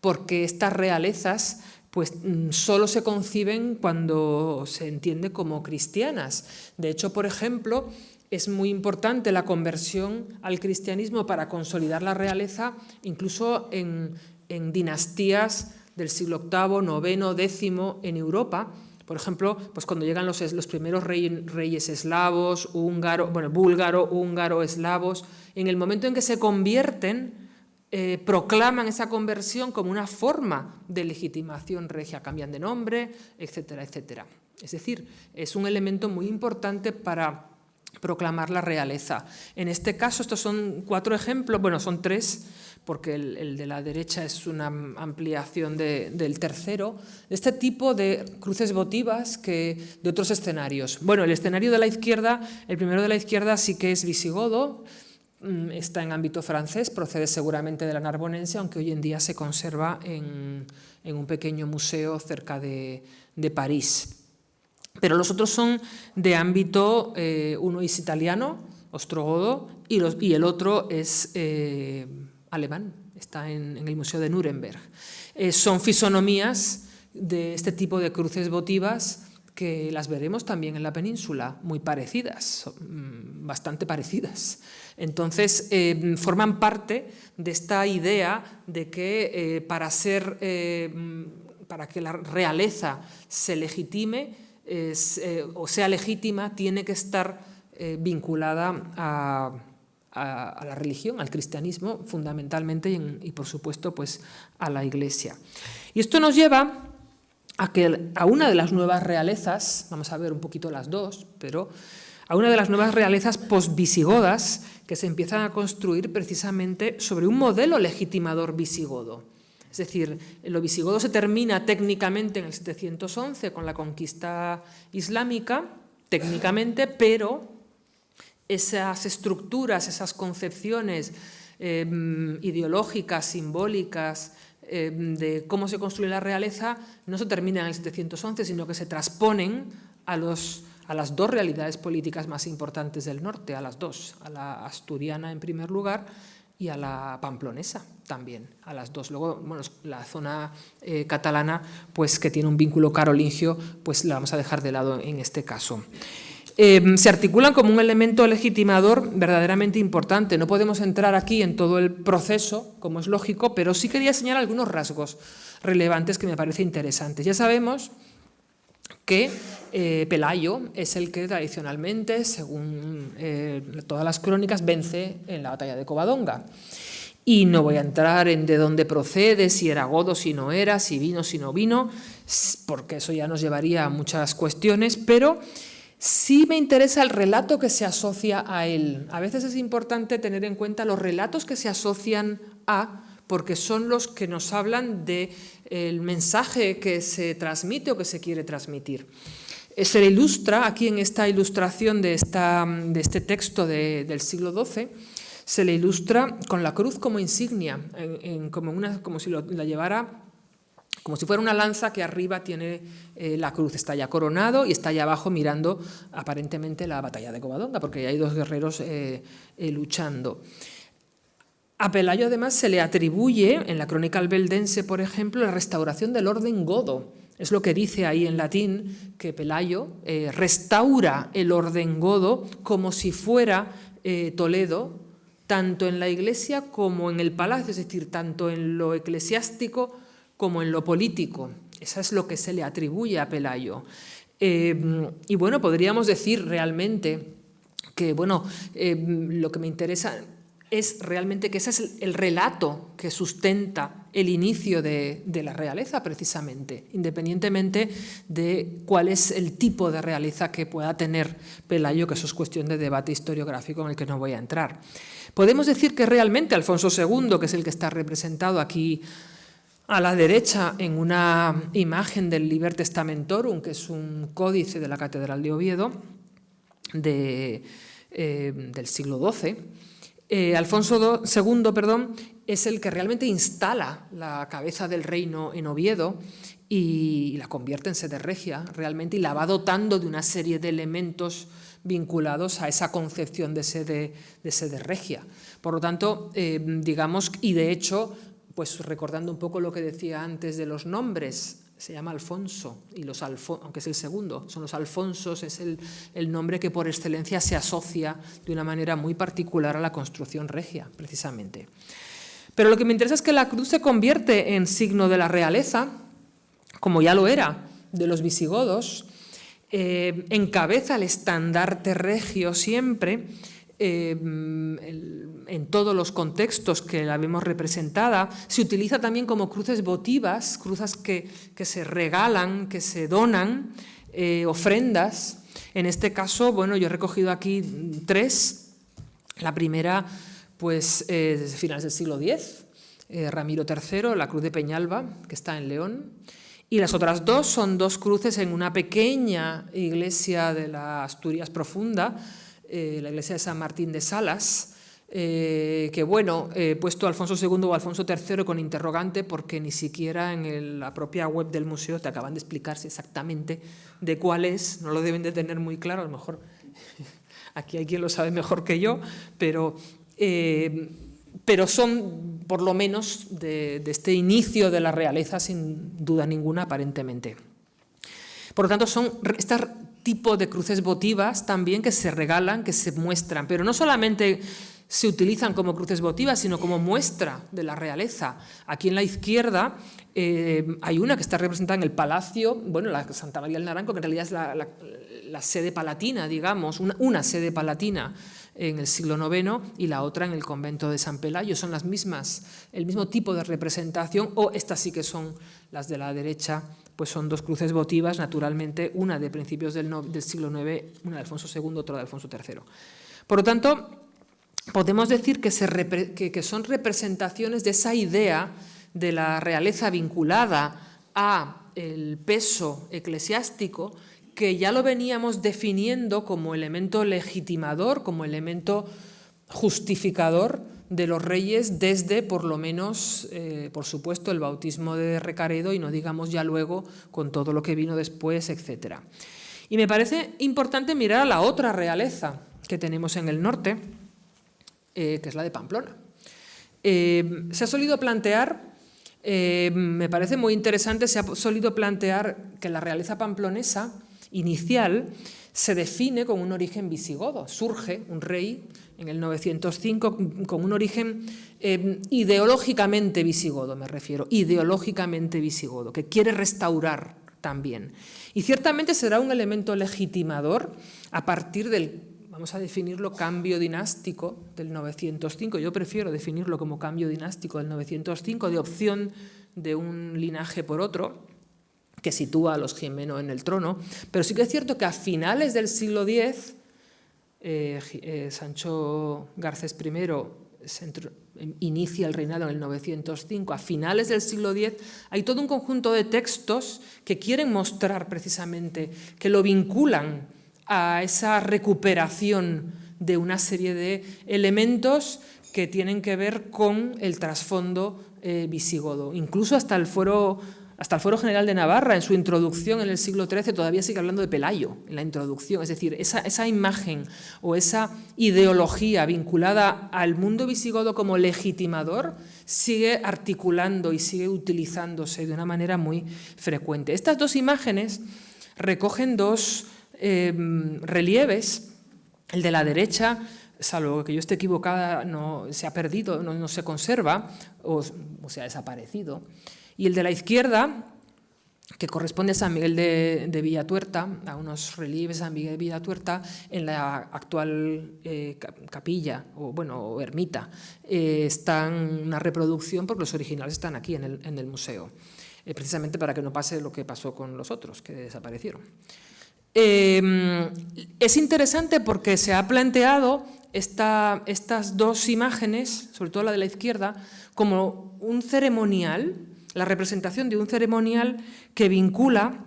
porque estas realezas pues solo se conciben cuando se entiende como cristianas. De hecho, por ejemplo, es muy importante la conversión al cristianismo para consolidar la realeza, incluso en dinastías del siglo VIII, IX, X en Europa. Por ejemplo, pues cuando llegan los primeros reyes eslavos, búlgaro, húngaro, eslavos, en el momento en que se convierten, proclaman esa conversión como una forma de legitimación regia, cambian de nombre, etcétera, etcétera. Es decir, es un elemento muy importante para proclamar la realeza. En este caso, estos son 4 ejemplos, bueno, son 3, porque el de la derecha es una ampliación del tercero, de este tipo de cruces votivas de otros escenarios. Bueno, el escenario de la izquierda, el primero de la izquierda sí que es visigodo, está en ámbito francés, procede seguramente de la Narbonense, aunque hoy en día se conserva en un pequeño museo cerca de París. Pero los otros son de ámbito, uno es italiano, ostrogodo, y el otro es alemán, está en el Museo de Nuremberg. Son fisonomías de este tipo de cruces votivas que las veremos también en la península, muy parecidas, bastante parecidas. Entonces, forman parte de esta idea de que para que la realeza se legitime o sea legítima, tiene que estar vinculada a la religión, al cristianismo, fundamentalmente, y por supuesto pues, a la Iglesia. Y esto nos lleva a una de las nuevas realezas, vamos a ver un poquito las dos, pero a una de las nuevas realezas posvisigodas que se empiezan a construir precisamente sobre un modelo legitimador visigodo. Es decir, lo visigodo se termina técnicamente en el 711 con la conquista islámica, técnicamente, pero esas estructuras, esas concepciones ideológicas, simbólicas, de cómo se construye la realeza, no se terminan en el 711, sino que se transponen a las dos realidades políticas más importantes del norte, a las dos, a la asturiana en primer lugar y a la pamplonesa también, a las dos. Luego, bueno, la zona catalana, pues que tiene un vínculo carolingio, pues la vamos a dejar de lado en este caso. Se articulan como un elemento legitimador verdaderamente importante. No podemos entrar aquí en todo el proceso, como es lógico, pero sí quería señalar algunos rasgos relevantes que me parecen interesantes. Ya sabemos que Pelayo es el que tradicionalmente, según todas las crónicas, vence en la batalla de Covadonga. Y no voy a entrar en de dónde procede, si era godo, si no era, si vino, si no vino, porque eso ya nos llevaría a muchas cuestiones, pero sí me interesa el relato que se asocia a él. A veces es importante tener en cuenta los relatos que se asocian a, porque son los que nos hablan del mensaje que se transmite o que se quiere transmitir. Se le ilustra, aquí en esta ilustración de este texto del siglo XII, se le ilustra con la cruz como insignia, como si la llevara como si fuera una lanza que arriba tiene la cruz, está ya coronado y está allá abajo mirando aparentemente la batalla de Covadonga, porque hay dos guerreros luchando. A Pelayo además se le atribuye, en la crónica albeldense, por ejemplo, la restauración del orden godo. Es lo que dice ahí en latín, que Pelayo restaura el orden godo como si fuera Toledo, tanto en la iglesia como en el palacio, es decir, tanto en lo eclesiástico como en lo político. Eso es lo que se le atribuye a Pelayo. Y bueno, podríamos decir realmente que, bueno, lo que me interesa es realmente que ese es el relato que sustenta el inicio de la realeza, precisamente, independientemente de cuál es el tipo de realeza que pueda tener Pelayo, que eso es cuestión de debate historiográfico en el que no voy a entrar. Podemos decir que realmente Alfonso II, que es el que está representado aquí a la derecha en una imagen del Liber Testamentorum, que es un códice de la Catedral de Oviedo del siglo XII, Alfonso II, es el que realmente instala la cabeza del reino en Oviedo y la convierte en sede regia realmente, y la va dotando de una serie de elementos vinculados a esa concepción de sede regia. Por lo tanto, digamos, y de hecho, pues recordando un poco lo que decía antes de los nombres, se llama Alfonso, y aunque es el segundo, son los Alfonsos, es el nombre que por excelencia se asocia de una manera muy particular a la construcción regia, precisamente. Pero lo que me interesa es que la cruz se convierte en signo de la realeza, como ya lo era de los visigodos, encabeza el estandarte regio siempre, en todos los contextos que la vemos representada. Se utiliza también como cruces votivas, cruces que se regalan, que se donan, ofrendas. En este caso, bueno, yo he recogido aquí 3. La primera, pues, desde finales del siglo X, Ramiro III, la cruz de Peñalba, que está en León. Y las otras 2 son 2 cruces en una pequeña iglesia de la Asturias profunda, la iglesia de San Martín de Salas, que bueno, he puesto Alfonso II o Alfonso III con interrogante porque ni siquiera en la propia web del museo te acaban de explicarse exactamente de cuál es, no lo deben de tener muy claro, a lo mejor aquí hay quien lo sabe mejor que yo, pero son por lo menos de este inicio de la realeza sin duda ninguna aparentemente. Por lo tanto, son este tipo de cruces votivas también que se regalan, que se muestran, pero no solamente se utilizan como cruces votivas, sino como muestra de la realeza. Aquí en la izquierda hay una que está representada en el palacio, bueno, la Santa María del Naranco, que en realidad es la sede palatina, digamos, una sede palatina en el siglo IX, y la otra en el convento de San Pelayo. Son las mismas, el mismo tipo de representación, o estas sí que son las de la derecha, pues son 2 cruces votivas, naturalmente, una de principios del siglo IX, una de Alfonso II, otra de Alfonso III. Por lo tanto, podemos decir que son representaciones de esa idea de la realeza vinculada a el peso eclesiástico, que ya lo veníamos definiendo como elemento legitimador, como elemento justificador de los reyes desde, por lo menos, por supuesto, el bautismo de Recaredo, y no digamos ya luego con todo lo que vino después, etc. Y me parece importante mirar a la otra realeza que tenemos en el norte, que es la de Pamplona. Se ha solido plantear, me parece muy interesante, se ha solido plantear que la realeza pamplonesa inicial se define con un origen visigodo. Surge un rey en el 905 con un origen ideológicamente visigodo, me refiero, ideológicamente visigodo, que quiere restaurar también. Y ciertamente será un elemento legitimador a partir del, vamos a definirlo, cambio dinástico del 905. Yo prefiero definirlo como cambio dinástico del 905, de opción de un linaje por otro, que sitúa a los Gimeno en el trono, pero sí que es cierto que a finales del siglo X, Sancho Garcés I inicia el reinado en el 905, a finales del siglo X hay todo un conjunto de textos que quieren mostrar precisamente, que lo vinculan a esa recuperación de una serie de elementos que tienen que ver con el trasfondo visigodo. Incluso hasta Hasta el Fuero General de Navarra, en su introducción en el siglo XIII, todavía sigue hablando de Pelayo en la introducción. Es decir, esa imagen o esa ideología vinculada al mundo visigodo como legitimador sigue articulando y sigue utilizándose de una manera muy frecuente. Estas dos imágenes recogen dos relieves. El de la derecha, salvo que yo esté equivocada, no se ha perdido, no se conserva o se ha desaparecido. Y el de la izquierda, que corresponde a San Miguel de Villatuerta, a unos relieves de San Miguel de Villatuerta, en la actual capilla o ermita. Está en una reproducción porque los originales están aquí en el museo, precisamente para que no pase lo que pasó con los otros, que desaparecieron. Es interesante porque se ha planteado estas dos imágenes, sobre todo la de la izquierda, como un ceremonial, la representación de un ceremonial que vincula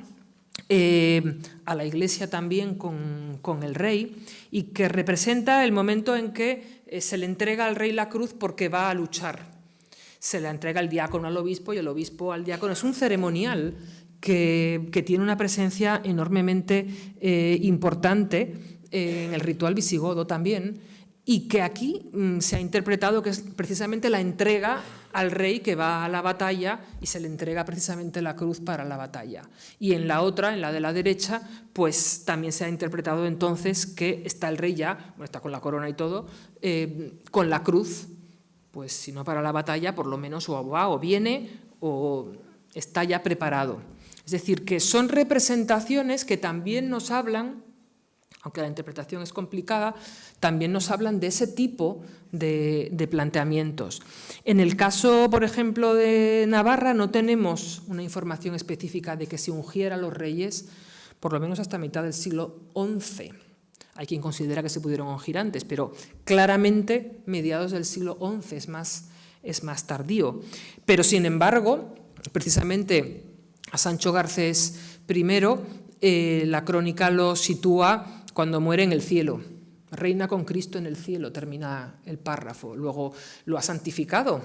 a la Iglesia también con el rey y que representa el momento en que se le entrega al rey la cruz porque va a luchar. Se la entrega el diácono al obispo y el obispo al diácono. Es un ceremonial que tiene una presencia enormemente importante en el ritual visigodo también, y que aquí se ha interpretado que es precisamente la entrega al rey que va a la batalla y se le entrega precisamente la cruz para la batalla. Y en la otra, en la de la derecha, pues también se ha interpretado entonces que está el rey ya, bueno, está con la corona y todo, con la cruz, pues si no para la batalla, por lo menos o va o viene o está ya preparado. Es decir, que son representaciones que también nos hablan, aunque la interpretación es complicada, también nos hablan de ese tipo de planteamientos. En el caso, por ejemplo, de Navarra, no tenemos una información específica de que se ungiera a los reyes, por lo menos hasta mitad del siglo XI. Hay quien considera que se pudieron ungir antes, pero claramente mediados del siglo XI es más tardío. Pero, sin embargo, precisamente a Sancho Garcés I, la crónica lo sitúa cuando muere en el cielo. Reina con Cristo en el cielo, termina el párrafo. Luego lo ha santificado.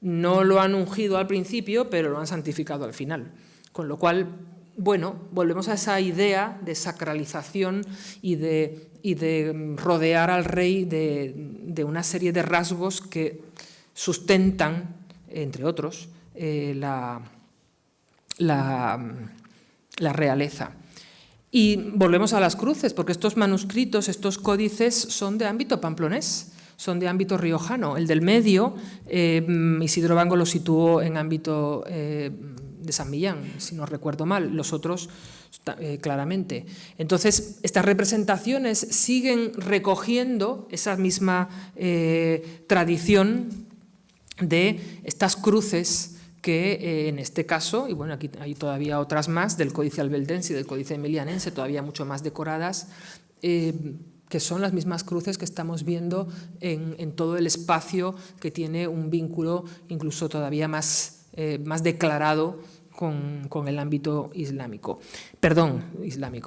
No lo han ungido al principio, pero lo han santificado al final. Con lo cual, bueno, volvemos a esa idea de sacralización y de rodear al rey de una serie de rasgos que sustentan, entre otros, la realeza. Y volvemos a las cruces, porque estos manuscritos, estos códices son de ámbito pamplonés, son de ámbito riojano. El del medio, Isidro Bango lo situó en ámbito de San Millán, si no recuerdo mal, los otros claramente. Entonces, estas representaciones siguen recogiendo esa misma tradición de estas cruces que en este caso, y bueno, aquí hay todavía otras más, del Códice Albeldense y del Códice Emilianense, todavía mucho más decoradas, que son las mismas cruces que estamos viendo en todo el espacio, que tiene un vínculo incluso todavía más declarado con el ámbito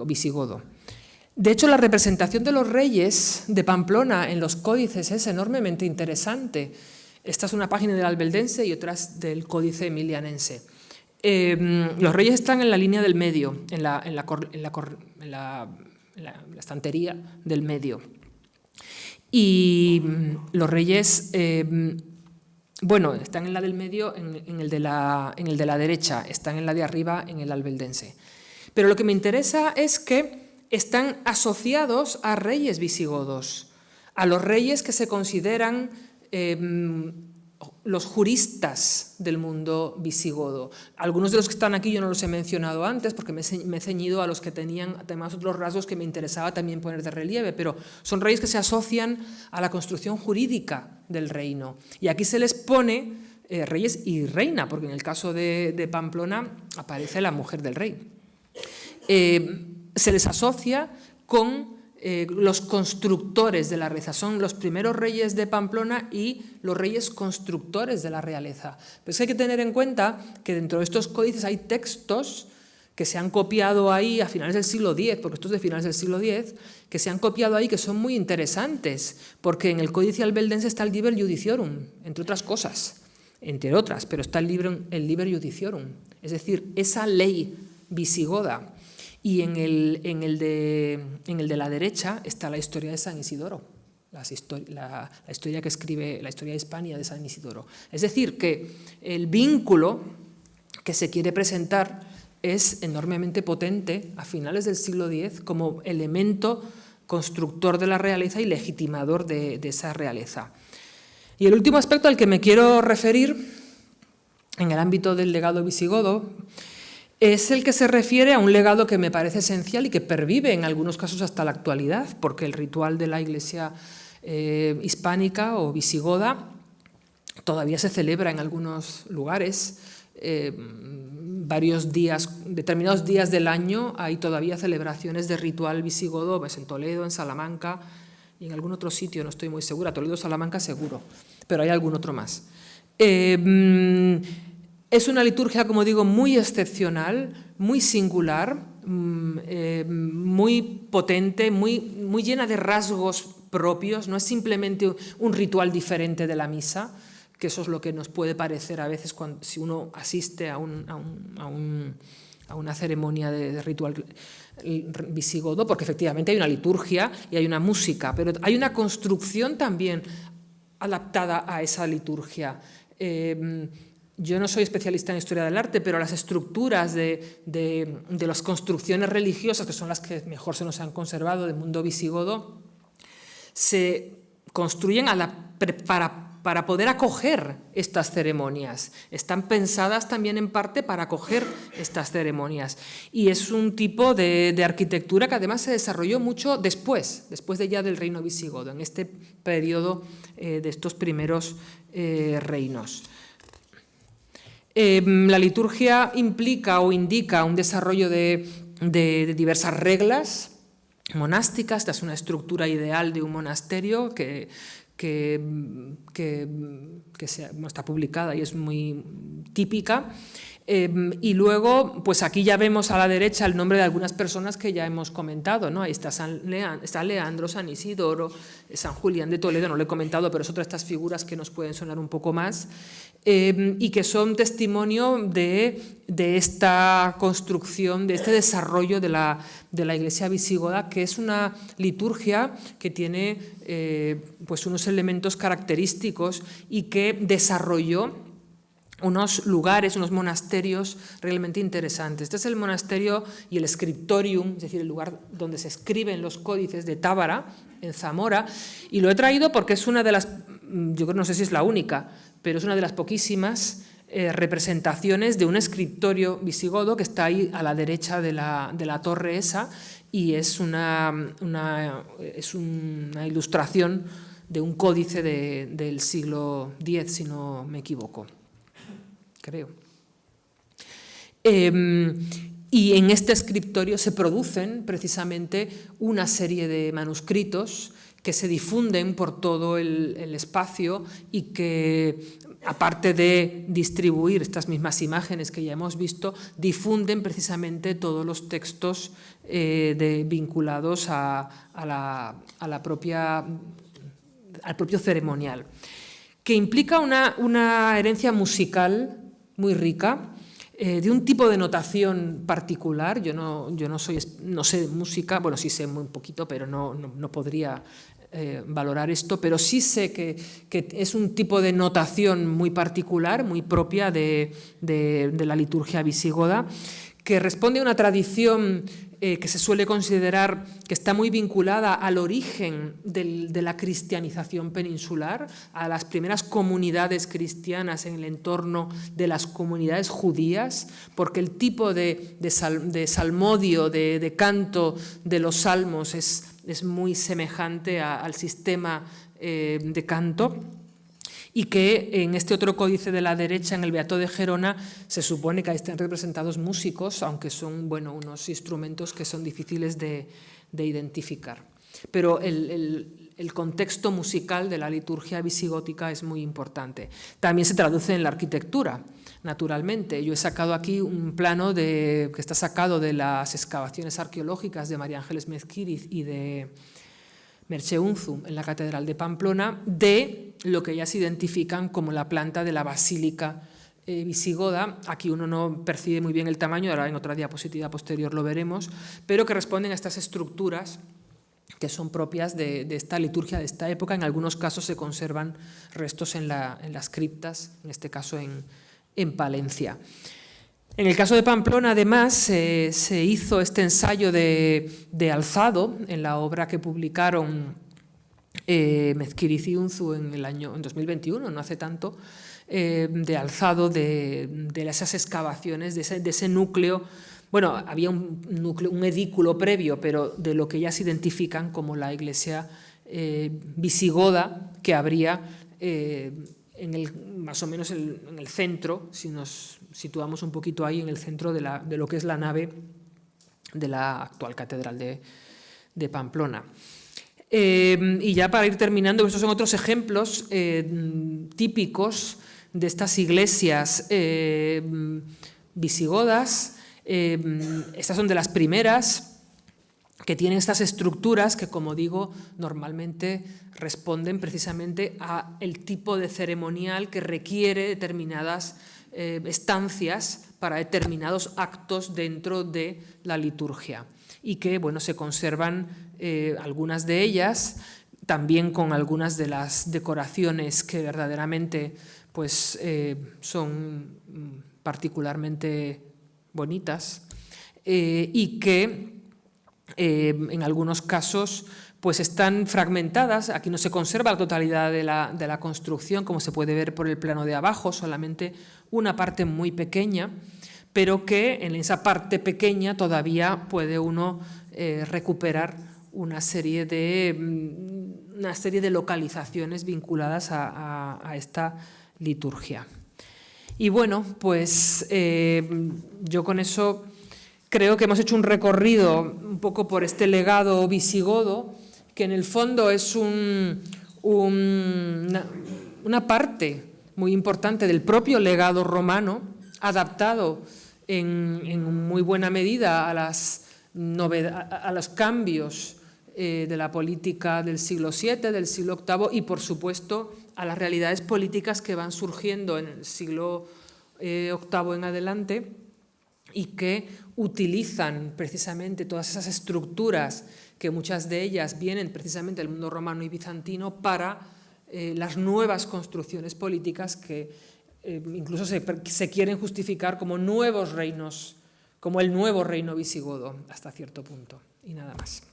visigodo. De hecho, la representación de los reyes de Pamplona en los códices es enormemente interesante. Esta es una página del Albeldense y otra es del Códice Emilianense. Los reyes están en la línea del medio, en la estantería del medio. Y los reyes, están en la del medio, en el de la derecha, están en la de arriba, en el Albeldense. Pero lo que me interesa es que están asociados a reyes visigodos, a los reyes que se consideran los juristas del mundo visigodo. Algunos de los que están aquí yo no los he mencionado antes porque me he ceñido a los que tenían además otros rasgos que me interesaba también poner de relieve, pero son reyes que se asocian a la construcción jurídica del reino. Y aquí se les pone reyes y reina, porque en el caso de Pamplona aparece la mujer del rey. Se les asocia con los constructores de la realeza, son los primeros reyes de Pamplona y los reyes constructores de la realeza. Pero es que hay que tener en cuenta que dentro de estos códices hay textos que se han copiado ahí a finales del siglo X, porque esto es de finales del siglo X, que se han copiado ahí que son muy interesantes, porque en el Códice Albeldense está el Liber Judiciorum, entre otras cosas. entre otras, pero está el Liber Judiciorum, es decir, esa ley visigoda. Y en el de la derecha está la historia de San Isidoro, la historia que escribe, la historia de Hispania de San Isidoro. Es decir, que el vínculo que se quiere presentar es enormemente potente a finales del siglo X como elemento constructor de la realeza y legitimador de esa realeza. Y el último aspecto al que me quiero referir en el ámbito del legado visigodo es el que se refiere a un legado que me parece esencial y que pervive en algunos casos hasta la actualidad, porque el ritual de la Iglesia hispánica o visigoda todavía se celebra en algunos lugares. Determinados días del año hay todavía celebraciones de ritual visigodo, pues en Toledo, en Salamanca y en algún otro sitio, no estoy muy segura, Toledo, Salamanca seguro, pero hay algún otro más. Es una liturgia, como digo, muy excepcional, muy singular, muy potente, muy llena de rasgos propios. No es simplemente un ritual diferente de la misa, que eso es lo que nos puede parecer a veces si uno asiste a una ceremonia de ritual visigodo, porque efectivamente hay una liturgia y hay una música, pero hay una construcción también adaptada a esa liturgia. Yo no soy especialista en historia del arte, pero las estructuras de las construcciones religiosas, que son las que mejor se nos han conservado del mundo visigodo, se construyen para poder acoger estas ceremonias. Están pensadas también en parte para acoger estas ceremonias. Y es un tipo de arquitectura que además se desarrolló mucho después del reino visigodo, en este periodo de estos primeros reinos. La liturgia implica o indica un desarrollo de diversas reglas monásticas. Esta es una estructura ideal de un monasterio que está publicada y es muy típica. Y luego, pues aquí ya vemos a la derecha el nombre de algunas personas que ya hemos comentado, ¿no? Ahí está Leandro, San Isidoro, San Julián de Toledo, no lo he comentado, pero es otra de estas figuras que nos pueden sonar un poco más, y que son testimonio de esta construcción, de este desarrollo de la Iglesia visigoda, que es una liturgia que tiene pues unos elementos característicos y que desarrolló unos lugares, unos monasterios realmente interesantes. Este es el monasterio y el scriptorium, es decir, el lugar donde se escriben los códices de Tábara, en Zamora, y lo he traído porque es una de las, yo creo, no sé si es la única, pero es una de las poquísimas representaciones de un escritorio visigodo que está ahí a la derecha de la torre esa, y es una ilustración de un códice del siglo X, si no me equivoco, creo. Y en este escritorio se producen precisamente una serie de manuscritos que se difunden por todo el espacio y que, aparte de distribuir estas mismas imágenes que ya hemos visto, difunden precisamente todos los textos vinculados al propio ceremonial, que implica una herencia musical muy rica, de un tipo de notación particular. Yo no sé música, bueno, sí sé muy poquito, pero no podría valorar esto, pero sí sé que es un tipo de notación muy particular, muy propia de la liturgia visigoda, que responde a una tradición que se suele considerar que está muy vinculada al origen de la cristianización peninsular, a las primeras comunidades cristianas en el entorno de las comunidades judías, porque el tipo de salmodio, de canto de los salmos es muy semejante al sistema de canto, y que en este otro códice de la derecha, en el Beato de Gerona, se supone que ahí están representados músicos, aunque son, bueno, unos instrumentos que son difíciles de identificar. Pero el contexto musical de la liturgia visigótica es muy importante. También se traduce en la arquitectura, naturalmente. Yo he sacado aquí un plano que está sacado de las excavaciones arqueológicas de María Ángeles Mezquiriz y de Mercheunzu, en la Catedral de Pamplona, de lo que ellas identifican como la planta de la basílica visigoda. Aquí uno no percibe muy bien el tamaño, ahora en otra diapositiva posterior lo veremos, pero que responden a estas estructuras que son propias de esta liturgia de esta época. En algunos casos se conservan restos en las criptas, en este caso en Palencia. En el caso de Pamplona, además, se hizo este ensayo de alzado en la obra que publicaron Mezquiriz y Unzu en 2021, no hace tanto, de alzado de esas excavaciones, de ese núcleo. Bueno, había un edículo previo, pero de lo que ellas identifican como la iglesia visigoda que habría más o menos en el centro, si nos situamos un poquito ahí, en el centro de lo que es la nave de la actual catedral de Pamplona. Y ya para ir terminando, estos son otros ejemplos típicos de estas iglesias visigodas. Estas son de las primeras que tienen estas estructuras que, como digo, normalmente responden precisamente al tipo de ceremonial que requiere determinadas estancias para determinados actos dentro de la liturgia, y que, bueno, se conservan algunas de ellas, también con algunas de las decoraciones que verdaderamente pues, son particularmente bonitas, y que en algunos casos pues están fragmentadas. Aquí no se conserva la totalidad de la construcción, como se puede ver por el plano de abajo, solamente una parte muy pequeña, pero que en esa parte pequeña todavía puede uno recuperar una serie de localizaciones vinculadas a esta liturgia. Y bueno, pues yo con eso creo que hemos hecho un recorrido un poco por este legado visigodo, que en el fondo es una parte muy importante del propio legado romano, adaptado en muy buena medida a los cambios de la política del siglo VII, del siglo VIII, y por supuesto a las realidades políticas que van surgiendo en el siglo VIII en adelante, y que utilizan precisamente todas esas estructuras, que muchas de ellas vienen precisamente del mundo romano y bizantino, para las nuevas construcciones políticas que incluso se quieren justificar como nuevos reinos, como el nuevo reino visigodo hasta cierto punto. Y nada más.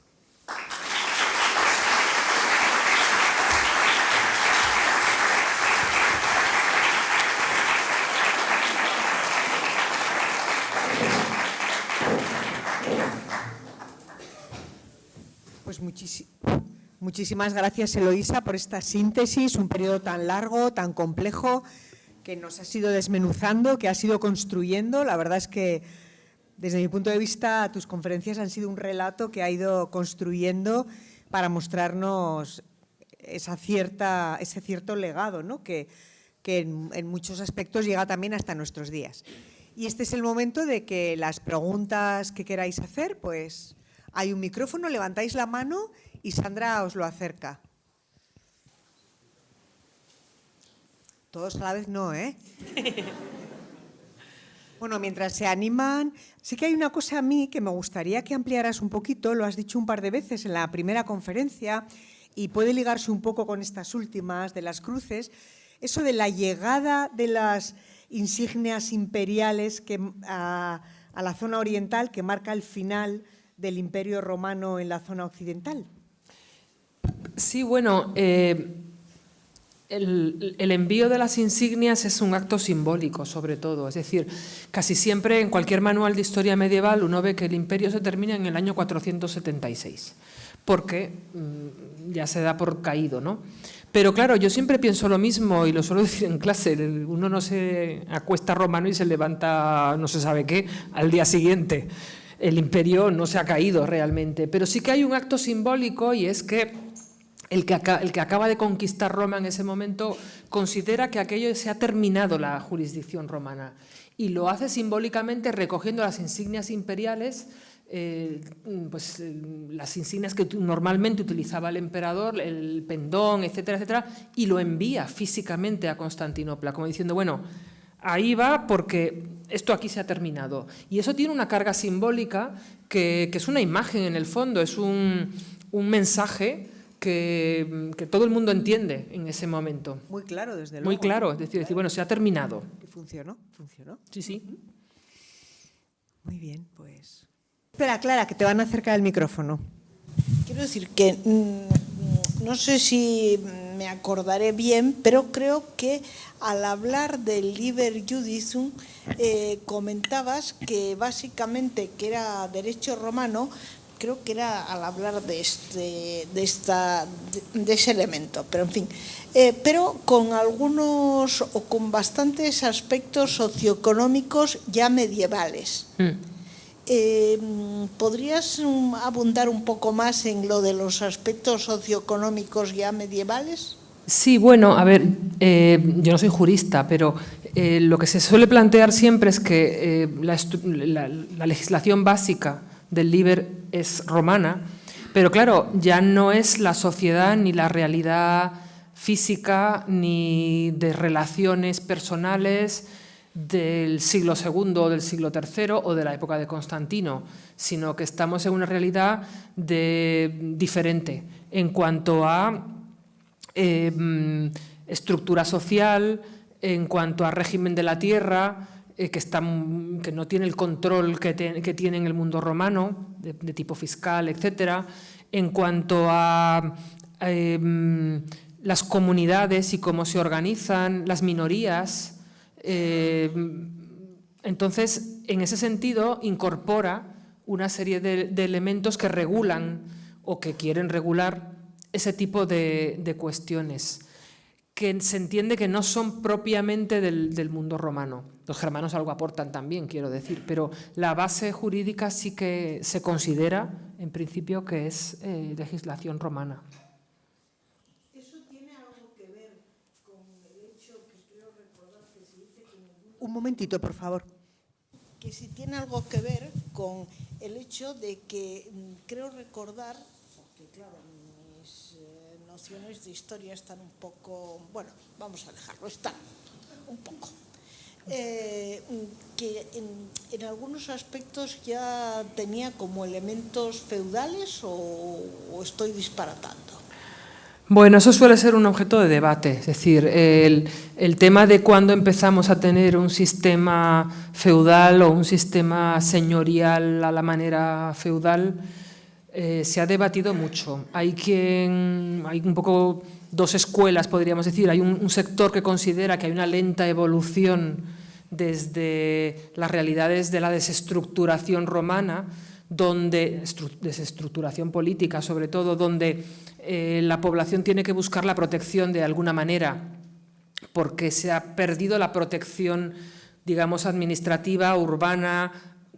Pues muchísimas gracias, Eloísa, por esta síntesis, un periodo tan largo, tan complejo, que nos has ido desmenuzando, que has ido construyendo. La verdad es que, desde mi punto de vista, tus conferencias han sido un relato que ha ido construyendo para mostrarnos ese cierto legado, ¿no? que en muchos aspectos llega también hasta nuestros días. Y este es el momento de que las preguntas que queráis hacer, pues hay un micrófono, levantáis la mano y Sandra os lo acerca. Todos a la vez no, ¿eh? Bueno, mientras se animan, sí que hay una cosa a mí que me gustaría que ampliaras un poquito, lo has dicho un par de veces en la primera conferencia y puede ligarse un poco con estas últimas de las cruces, eso de la llegada de las insignias imperiales a la zona oriental, que marca el final del Imperio Romano en la zona occidental. Sí, bueno, el envío de las insignias es un acto simbólico, sobre todo. Es decir, casi siempre en cualquier manual de historia medieval uno ve que el imperio se termina en el año 476, porque ya se da por caído, ¿no? Pero claro, yo siempre pienso lo mismo y lo suelo decir en clase: uno no se acuesta romano y se levanta no se sabe qué al día siguiente. El imperio no se ha caído realmente, pero sí que hay un acto simbólico, y es que el que acaba de conquistar Roma en ese momento considera que aquello se ha terminado, la jurisdicción romana, y lo hace simbólicamente recogiendo las insignias imperiales pues, las insignias que normalmente utilizaba el emperador, el pendón, etcétera, etcétera, y lo envía físicamente a Constantinopla, como diciendo, bueno, ahí va porque esto aquí se ha terminado. Y eso tiene una carga simbólica que es una imagen en el fondo, es un mensaje que todo el mundo entiende en ese momento. Muy claro, desde luego. Muy claro, es decir, bueno, se ha terminado. Y funcionó, funcionó. Sí, sí. Muy bien, pues... Espera, Clara, que te van a acercar el micrófono. Quiero decir que no sé si me acordaré bien, pero creo que al hablar del Liber Iudicum comentabas que básicamente que era derecho romano, creo que era al hablar de ese elemento, pero en fin, pero con algunos o con bastantes aspectos socioeconómicos ya medievales. ¿Podrías abundar un poco más en lo de los aspectos socioeconómicos ya medievales? Sí, bueno, a ver, yo no soy jurista, pero lo que se suele plantear siempre es que la legislación básica del Liber es romana, pero claro, ya no es la sociedad ni la realidad física ni de relaciones personales del siglo II o del siglo III o de la época de Constantino, sino que estamos en una realidad diferente en cuanto a estructura social, en cuanto a régimen de la tierra, que no tiene el control que tiene en el mundo romano, de tipo fiscal, etcétera, en cuanto a las comunidades y cómo se organizan, las minorías. Entonces, en ese sentido, incorpora una serie de elementos que regulan o que quieren regular ese tipo de cuestiones, que se entiende que no son propiamente del mundo romano. Los germanos algo aportan también, quiero decir, pero la base jurídica sí que se considera, en principio, que es legislación romana. ¿Eso tiene algo que ver con el hecho que creo recordar que se dice que... Un momentito, por favor. Que si tiene algo que ver con el hecho de que creo recordar, porque claro, mis nociones de historia están un poco, bueno, vamos a dejarlo, están un poco, que en algunos aspectos ya tenía como elementos feudales o estoy disparatando. Bueno, eso suele ser un objeto de debate, es decir, el tema de cuándo empezamos a tener un sistema feudal o un sistema señorial a la manera feudal se ha debatido mucho. Hay un poco dos escuelas, podríamos decir. Hay un sector que considera que hay una lenta evolución desde las realidades de la desestructuración romana, desestructuración política sobre todo, donde la población tiene que buscar la protección de alguna manera, porque se ha perdido la protección, digamos, administrativa, urbana,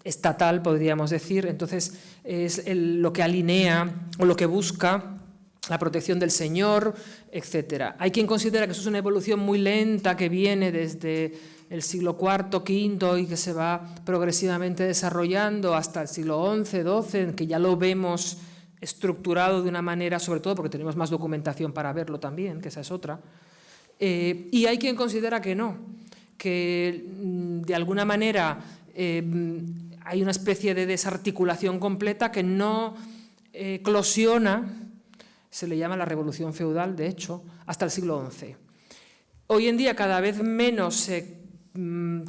estatal, podríamos decir. Entonces, es lo que alinea o lo que busca la protección del señor, etcétera. Hay quien considera que eso es una evolución muy lenta que viene desde el siglo IV, V y que se va progresivamente desarrollando hasta el siglo XI, XII, en que ya lo vemos estructurado de una manera, sobre todo porque tenemos más documentación para verlo también, que esa es otra. Y hay quien considera que no, que de alguna manera hay una especie de desarticulación completa que no eclosiona, se le llama la revolución feudal, de hecho, hasta el siglo XI. Hoy en día cada vez menos se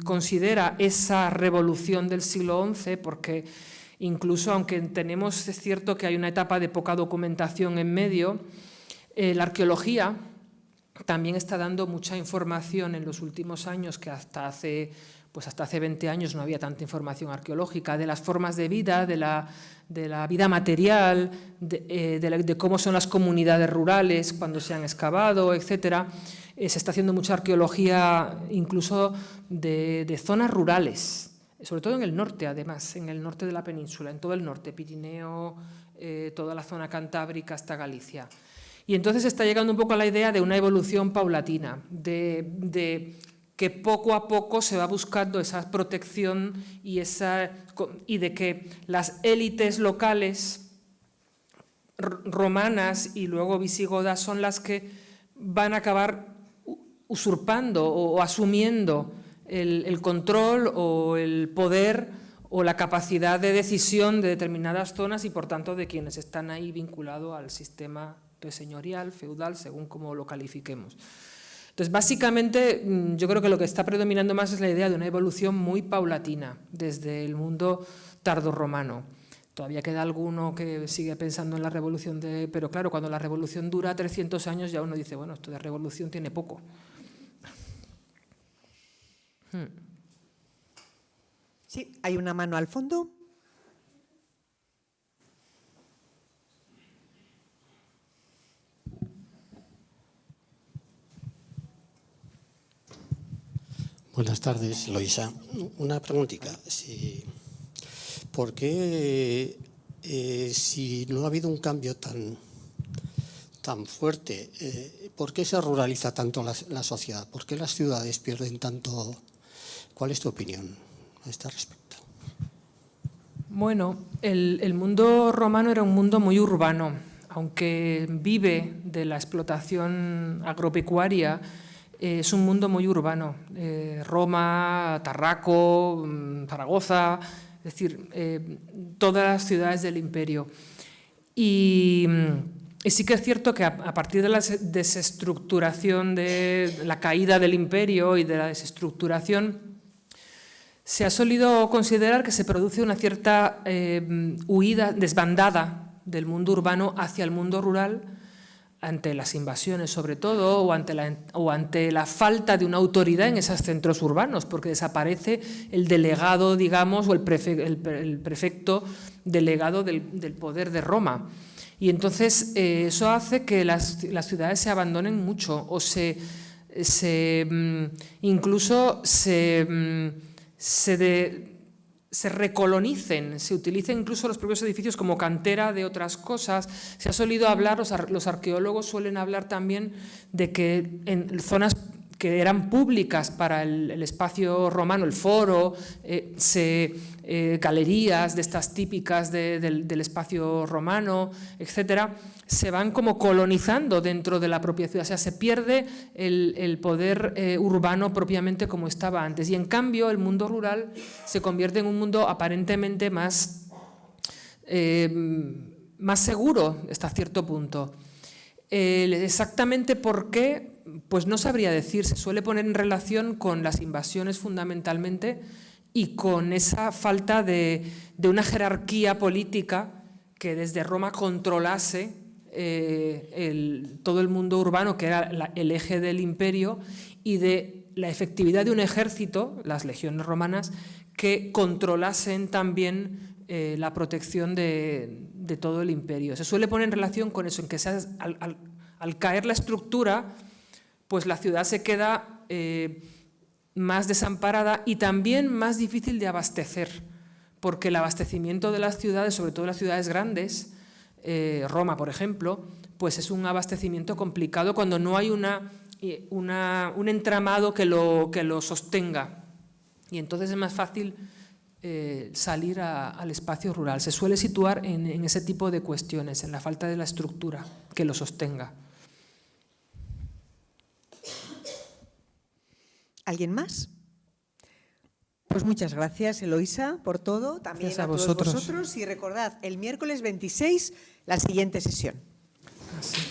considera esa revolución del siglo XI porque incluso aunque tenemos, es cierto que hay una etapa de poca documentación en medio, la arqueología también está dando mucha información en los últimos años, que hasta hace 20 años no había tanta información arqueológica, de las formas de vida, de la vida material, de cómo son las comunidades rurales cuando se han excavado, etcétera. Se está haciendo mucha arqueología incluso de zonas rurales, sobre todo en el norte, además, en el norte de la península, en todo el norte, Pirineo, toda la zona cantábrica hasta Galicia. Y entonces está llegando un poco a la idea de una evolución paulatina, que que poco a poco se va buscando esa protección y de que las élites locales romanas y luego visigodas son las que van a acabar usurpando o asumiendo el control o el poder o la capacidad de decisión de determinadas zonas y, por tanto, de quienes están ahí vinculados al sistema señorial, feudal, según como lo califiquemos. Entonces, básicamente, yo creo que lo que está predominando más es la idea de una evolución muy paulatina desde el mundo tardorromano. Todavía queda alguno que sigue pensando en la revolución pero claro, cuando la revolución dura 300 años ya uno dice, bueno, esto de revolución tiene poco. Sí, hay una mano al fondo. Buenas tardes, Loisa. Una preguntita. ¿Por qué, si no ha habido un cambio tan fuerte, por qué se ruraliza tanto la sociedad? ¿Por qué las ciudades pierden tanto? ¿Cuál es tu opinión a este respecto? Bueno, el mundo romano era un mundo muy urbano, aunque vive de la explotación agropecuaria. Es un mundo muy urbano. Roma, Tarraco, Zaragoza, es decir, todas las ciudades del imperio. Y sí que es cierto que a partir de la desestructuración, de la caída del imperio y de la desestructuración, se ha solido considerar que se produce una cierta huida, desbandada del mundo urbano hacia el mundo rural, ante las invasiones sobre todo, o ante la falta de una autoridad en esos centros urbanos, porque desaparece el delegado, digamos, o el prefecto delegado del poder de Roma. Y entonces eso hace que las ciudades se abandonen mucho, o incluso se recolonicen, se utilicen incluso los propios edificios como cantera de otras cosas. Se ha solido hablar, los arqueólogos suelen hablar también de que en zonas que eran públicas para el espacio romano, el foro, galerías de estas típicas del espacio romano, etcétera, se van como colonizando dentro de la propia ciudad. O sea, se pierde el poder urbano propiamente como estaba antes. Y en cambio el mundo rural se convierte en un mundo aparentemente más seguro hasta cierto punto. Exactamente por qué, pues no sabría decir. Se suele poner en relación con las invasiones fundamentalmente y con esa falta de una jerarquía política que desde Roma controlase todo el mundo urbano, que era el eje del imperio, y de la efectividad de un ejército, las legiones romanas, que controlasen también la protección de todo el imperio. Se suele poner en relación con eso, en que al caer la estructura, pues la ciudad se queda más desamparada y también más difícil de abastecer, porque el abastecimiento de las ciudades, sobre todo las ciudades grandes, Roma, por ejemplo, pues es un abastecimiento complicado cuando no hay un entramado que lo sostenga. Y entonces es más fácil salir al espacio rural. Se suele situar en ese tipo de cuestiones, en la falta de la estructura que lo sostenga. ¿Alguien más? Pues muchas gracias, Eloisa, por todo. También Gracias a todos vosotros. vosotros. Y recordad, el miércoles 26, la siguiente sesión. Así.